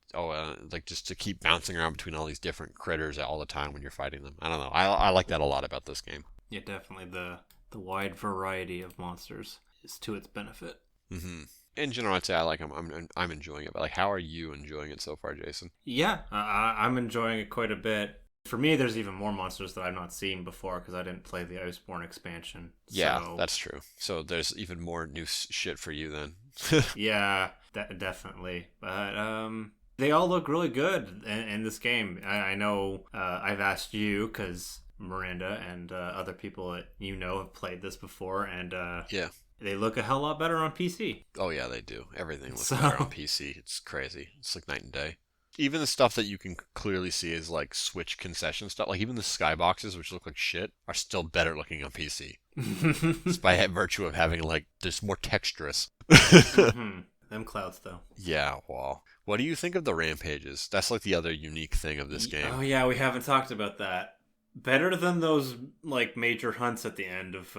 just to keep bouncing around between all these different critters all the time when you're fighting them. I don't know. I like that a lot about this game. Yeah, definitely the wide variety of monsters is to its benefit. Mm-hmm. In general, I'd say I like them. I'm enjoying it. But like, how are you enjoying it so far, Jason? Yeah, I'm enjoying it quite a bit. For me, there's even more monsters that I've not seen before because I didn't play the Iceborne expansion. Yeah, that's true. So there's even more new shit for you then. Yeah, definitely. But they all look really good in this game. I know I've asked you because Miranda and other people that have played this before, and yeah, they look a hell lot better on PC. Oh yeah, they do. Everything looks better on PC. It's crazy. It's like night and day. Even the stuff that you can clearly see is like Switch concession stuff, like even the skyboxes, which look like shit, are still better looking on PC. It's by virtue of having like, there's more texturous. Mm-hmm. Them clouds though. Yeah, wow. What do you think of the rampages? That's like the other unique thing of this game. Oh yeah, we haven't talked about that. Better than those like major hunts at the end of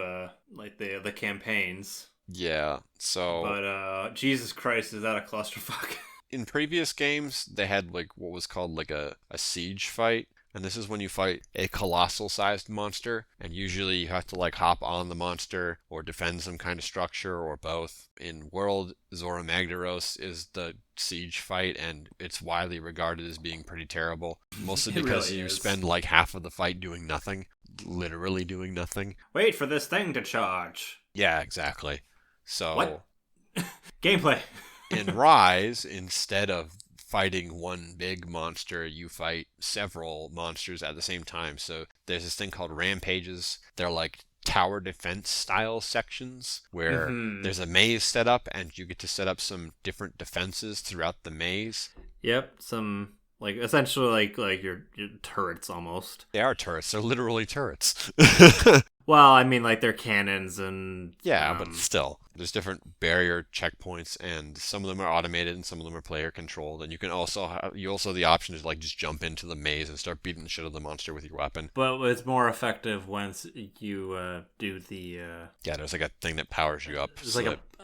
like the campaigns. Yeah. So. But Jesus Christ, is that a clusterfuck? In previous games, they had like what was called like a siege fight, and this is when you fight a colossal-sized monster, and usually you have to like hop on the monster or defend some kind of structure or both. In World, Zora Magdaros is the siege fight, and it's widely regarded as being pretty terrible, mostly because really you is. spend like half of the fight doing nothing, literally doing nothing. Wait for this thing to charge. Yeah, exactly. So what? Gameplay. In Rise, instead of fighting one big monster, you fight several monsters at the same time. So there's this thing called rampages. They're like tower defense style sections where there's a maze set up, and you get to set up some different defenses throughout the maze. Yep, some Like essentially like your turrets almost. They are turrets. They're literally turrets. Well, I mean like they're cannons and Yeah, but still, there's different barrier checkpoints, and some of them are automated and some of them are player controlled. And you can also have the option to like just jump into the maze and start beating the shit out of the monster with your weapon. But it's more effective once you do the. Yeah, there's like a thing that powers you up.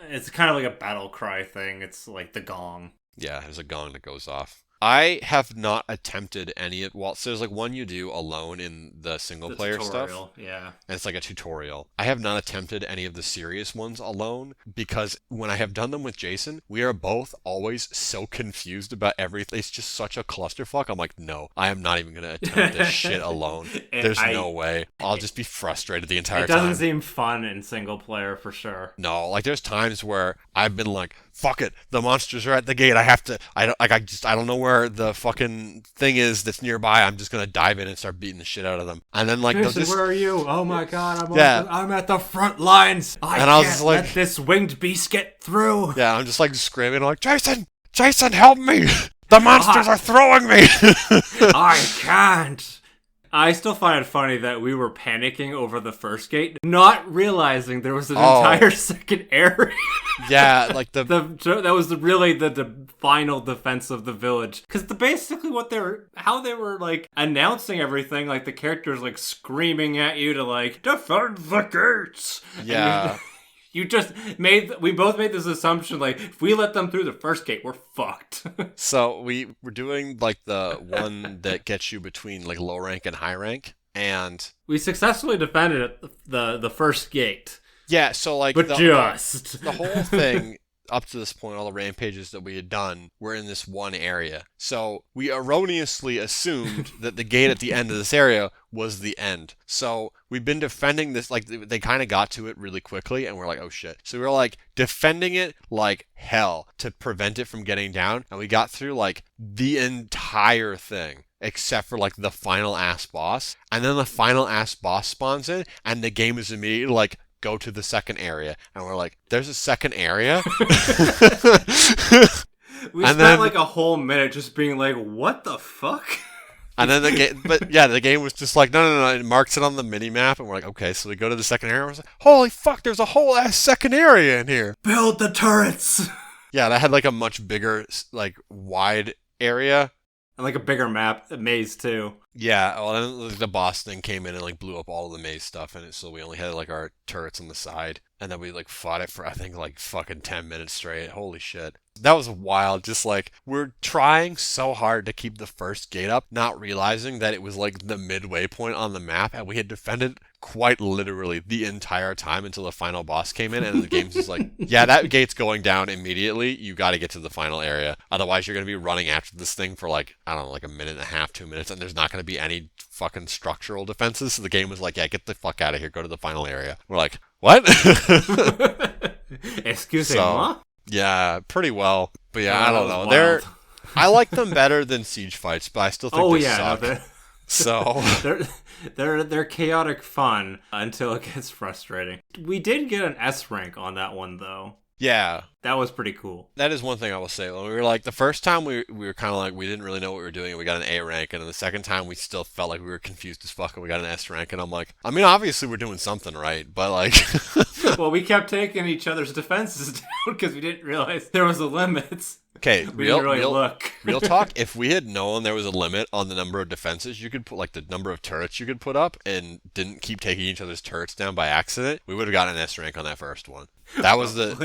It's kind of like a battle cry thing. It's like the gong. Yeah, there's a gong that goes off. I have not attempted any of so there's like one you do alone in the single player tutorial, stuff. Yeah. And it's like a tutorial. I have not attempted any of the serious ones alone because when I have done them with Jason, we are both always so confused about everything. It's just such a clusterfuck. I'm like, no, I am not even gonna attempt this shit alone. There's no way. I'll just be frustrated the entire time. It doesn't seem fun in single player for sure. No, like there's times where I've been like, fuck it, the monsters are at the gate. I don't know where the fucking thing is that's nearby. I'm just gonna dive in and start beating the shit out of them. And then like, Jason, where are you? Oh my god, I'm at the front lines. I can't let this winged beast get through. Yeah, I'm just like screaming like, Jason, help me! The monsters are throwing me. I can't. I still find it funny that we were panicking over the first gate, not realizing there was an entire second area. Yeah, like that was really the final defense of the village. Because basically how they were like announcing everything, like the characters like screaming at you to like defend the gates. Yeah. We both made this assumption, like, if we let them through the first gate, we're fucked. So we were doing, like, the one that gets you between, like, low rank and high rank, and... We successfully defended the first gate. Yeah, so, like... But the whole thing, up to this point, all the rampages that we had done, were in this one area. So we erroneously assumed that the gate at the end of this area was the end. So we've been defending this, like, they kind of got to it really quickly, and we're like, oh shit. So we were, like, defending it like hell to prevent it from getting down, and we got through, like, the entire thing. Except for, like, the final ass boss. And then the final ass boss spawns in, and the game is immediately, like, go to the second area. And we're like, there's a second area? We spent like a whole minute just being like, what the fuck? And then the game was just like, no, it marks it on the mini-map, and we're like, okay, so we go to the second area, and we're like, holy fuck, there's a whole ass second area in here. Build the turrets! Yeah, that had like a much bigger, like, wide area. And like a bigger maze too. Yeah, well, then the boss thing came in and like blew up all the maze stuff in it, so we only had like our turrets on the side, and then we like fought it for I think like fucking 10 minutes straight. Holy shit. That was wild. Just like, we're trying so hard to keep the first gate up, not realizing that it was like the midway point on the map, and we had defended quite literally the entire time until the final boss came in, and the game's just like, yeah, that gate's going down immediately. You got to get to the final area. Otherwise, you're going to be running after this thing for like, I don't know, like a minute and a half, 2 minutes, and there's not going to be any fucking structural defenses. So the game was like, yeah, get the fuck out of here. Go to the final area. We're like, what? Excusez-moi? Yeah, pretty well. But yeah, I don't know. I like them better than siege fights, but I still think they suck. No, so they're chaotic fun until it gets frustrating. We did get an S rank on that one though. Yeah. That was pretty cool. That is one thing I will say. When we were like, the first time we were kind of like, we didn't really know what we were doing, and we got an A rank, and then the second time we still felt like we were confused as fuck, and we got an S rank, and I'm like, I mean, obviously we're doing something right, but like... Well, we kept taking each other's defenses down because we didn't realize there was a limit. Okay, we didn't really look. Real talk, if we had known there was a limit on the number of defenses you could put, like the number of turrets you could put up, and didn't keep taking each other's turrets down by accident, we would have gotten an S rank on that first one. That was the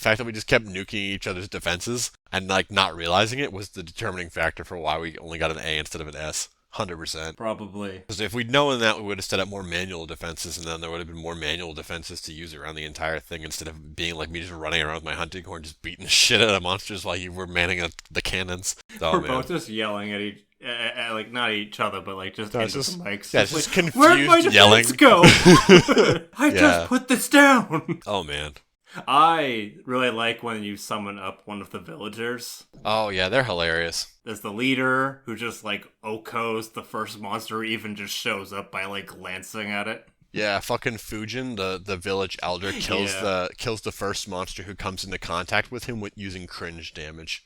fact that we just kept nuking each other's defenses and like not realizing it was the determining factor for why we only got an A instead of an S. 100%. Probably. Because if we'd known that, we would have set up more manual defenses, and then there would have been more manual defenses to use around the entire thing instead of being like me just running around with my hunting horn just beating the shit out of monsters while you were manning the cannons. We're both just yelling at like not each other, but like just into the mics. Yeah, just confused where'd my yelling. Go? I just put this down. Oh man. I really like when you summon up one of the villagers. Oh yeah, they're hilarious. There's the leader who just like Okos the first monster, who even just shows up by like glancing at it. Yeah, fucking Fujin, the village elder, kills the first monster who comes into contact with him with using cringe damage.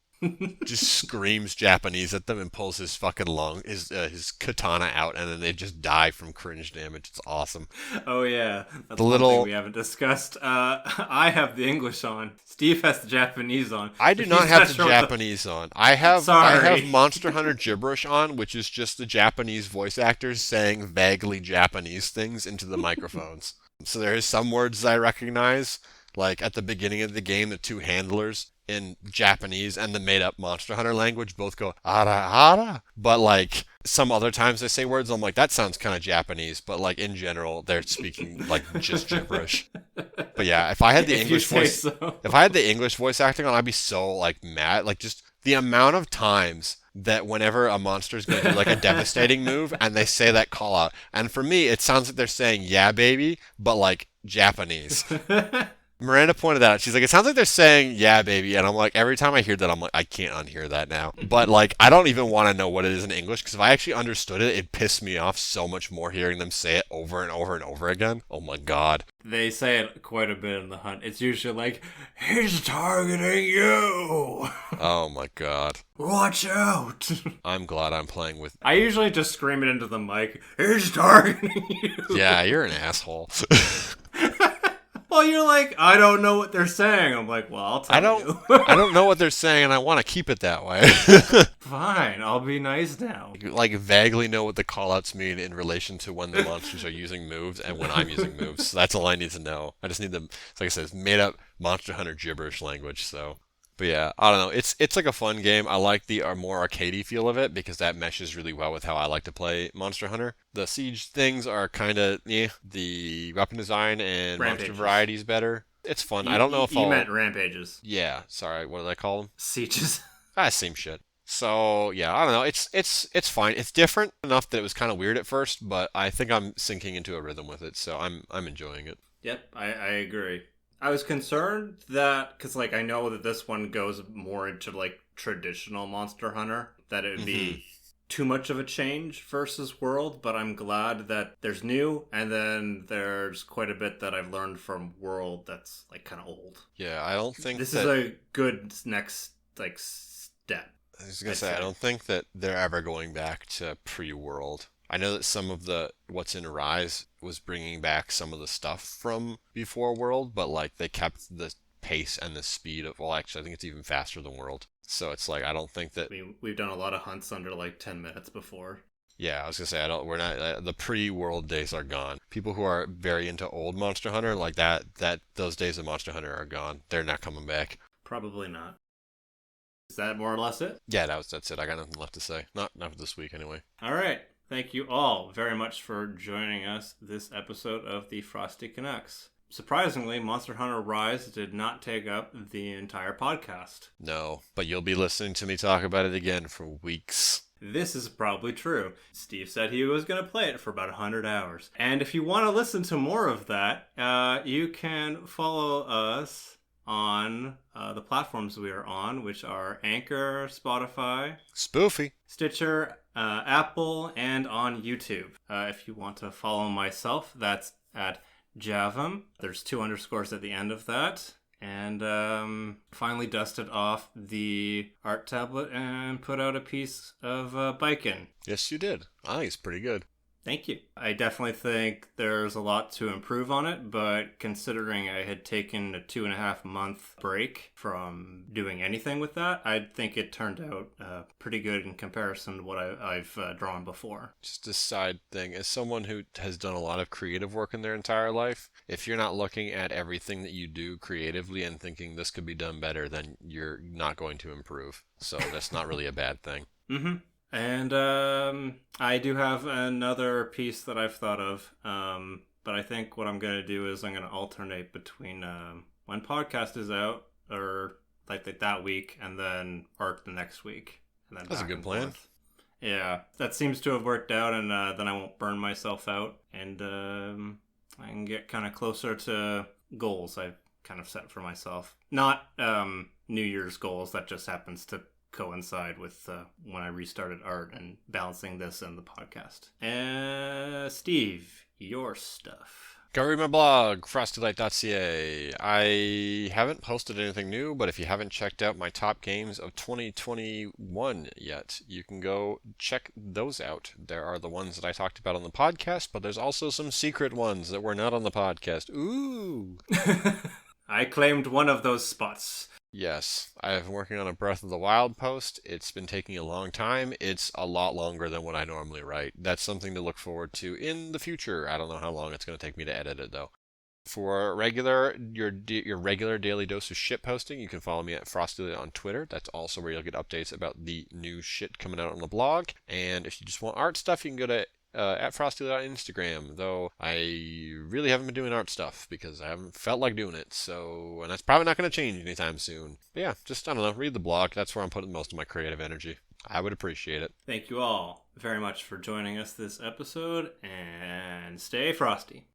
just screams Japanese at them and pulls his fucking his katana out, and then they just die from cringe damage. It's awesome. Oh yeah, The that's one thing little we haven't discussed. I have the English on. Steve has the Japanese on. I So do not he's have the sure what Japanese on. I have Sorry. Monster Hunter gibberish on, which is just the Japanese voice actors saying vaguely Japanese things into the microphones. So there is some words that I recognize, like at the beginning of the game, the two handlers in Japanese and the made-up Monster Hunter language both go ara ara, but like some other times they say words, I'm like that sounds kind of Japanese, but like in general they're speaking like just gibberish. But yeah, If you say so. if I had the English voice acting on, I'd be so like mad. Like just the amount of times that whenever a monster's going to do like a devastating move and they say that call out, and for me it sounds like they're saying "yeah, baby," but like Japanese. Miranda pointed that out. She's like, it sounds like they're saying, yeah, baby. And I'm like, every time I hear that, I'm like, I can't unhear that now. But like, I don't even want to know what it is in English because if I actually understood it, it'd piss me off so much more hearing them say it over and over and over again. Oh my God. They say it quite a bit in the hunt. It's usually like, he's targeting you. Oh my God. Watch out. I'm glad I'm playing with. I usually just scream it into the mic. He's targeting you. Yeah, you're an asshole. Well, you're like, I don't know what they're saying. I'm like, well, I'll tell you. I don't know what they're saying, and I want to keep it that way. Fine, I'll be nice now. Like vaguely know what the callouts mean in relation to when the monsters are using moves and when I'm using moves. So that's all I need to know. I just need them. Like I said, it's made up Monster Hunter gibberish language. So, but yeah, I don't know. It's like a fun game. I like the more arcadey feel of it because that meshes really well with how I like to play Monster Hunter. The siege things are kind of the weapon design and Rampages. monster variety is better. It's fun. I don't know if you I'll. meant rampages. Yeah, sorry. What did I call them? Sieges. Same shit. So yeah, I don't know. It's fine. It's different enough that it was kind of weird at first, but I think I'm sinking into a rhythm with it, so I'm enjoying it. Yep, I agree. I was concerned that because like I know that this one goes more into like traditional Monster Hunter, that it would be too much of a change versus World, but I'm glad that there's new and then there's quite a bit that I've learned from World that's like kind of old. Yeah, I don't think This that, is a good next like step. I was gonna say I don't think that they're ever going back to pre-World. I know that some of the what's in Rise was bringing back some of the stuff from before World, but like they kept the pace and the speed of. Well, actually, I think it's even faster than World. So it's like I don't think that. I mean, we've done a lot of hunts under like 10 minutes before. Yeah, I was gonna say I don't. We're not. The pre-World days are gone. People who are very into old Monster Hunter like that those days of Monster Hunter are gone. They're not coming back. Probably not. Is that more or less it? Yeah, that's it. I got nothing left to say. Not for this week anyway. All right. Thank you all very much for joining us this episode of the Frosty Canucks. Surprisingly, Monster Hunter Rise did not take up the entire podcast. No, but you'll be listening to me talk about it again for weeks. This is probably true. Steve said he was going to play it for about 100 hours. And if you want to listen to more of that, you can follow us on the platforms we are on, which are Anchor, Spotify, Spoofy, Stitcher, Apple, and on YouTube. If you want to follow myself, that's at Javam. There's 2 underscores at the end of that. And finally dusted off the art tablet and put out a piece of biking. Yes, you did. I think it's pretty good. Thank you. I definitely think there's a lot to improve on it, but considering I had taken a 2.5 month break from doing anything with that, I think it turned out pretty good in comparison to what I've drawn before. Just a side thing, as someone who has done a lot of creative work in their entire life, if you're not looking at everything that you do creatively and thinking this could be done better, then you're not going to improve. So that's not really a bad thing. Mm-hmm. And I do have another piece that I've thought of, but I think what I'm going to do is I'm going to alternate between when podcast is out, or like that week, and then art the next week. And then that's a good plan. Forth. Yeah, that seems to have worked out, and then I won't burn myself out, and I can get kind of closer to goals I've kind of set for myself. Not New Year's goals, that just happens to coincide with when I restarted art and balancing this and the podcast. Steve, your stuff. Go read my blog, frostylight.ca. I haven't posted anything new, but if you haven't checked out my top games of 2021 yet, you can go check those out. There are the ones that I talked about on the podcast, but there's also some secret ones that were not on the podcast. Ooh! I claimed one of those spots. Yes, I've been working on a Breath of the Wild post. It's been taking a long time. It's a lot longer than what I normally write. That's something to look forward to in the future. I don't know how long it's going to take me to edit it though. For your regular daily dose of shit posting, you can follow me at Frosty on Twitter. That's also where you'll get updates about the new shit coming out on the blog. And if you just want art stuff, you can go to at Frosty on Instagram, though I really haven't been doing art stuff because I haven't felt like doing it, and that's probably not going to change anytime soon. But yeah, just, I don't know, read the blog. That's where I'm putting most of my creative energy. I would appreciate it. Thank you all very much for joining us this episode, and stay frosty.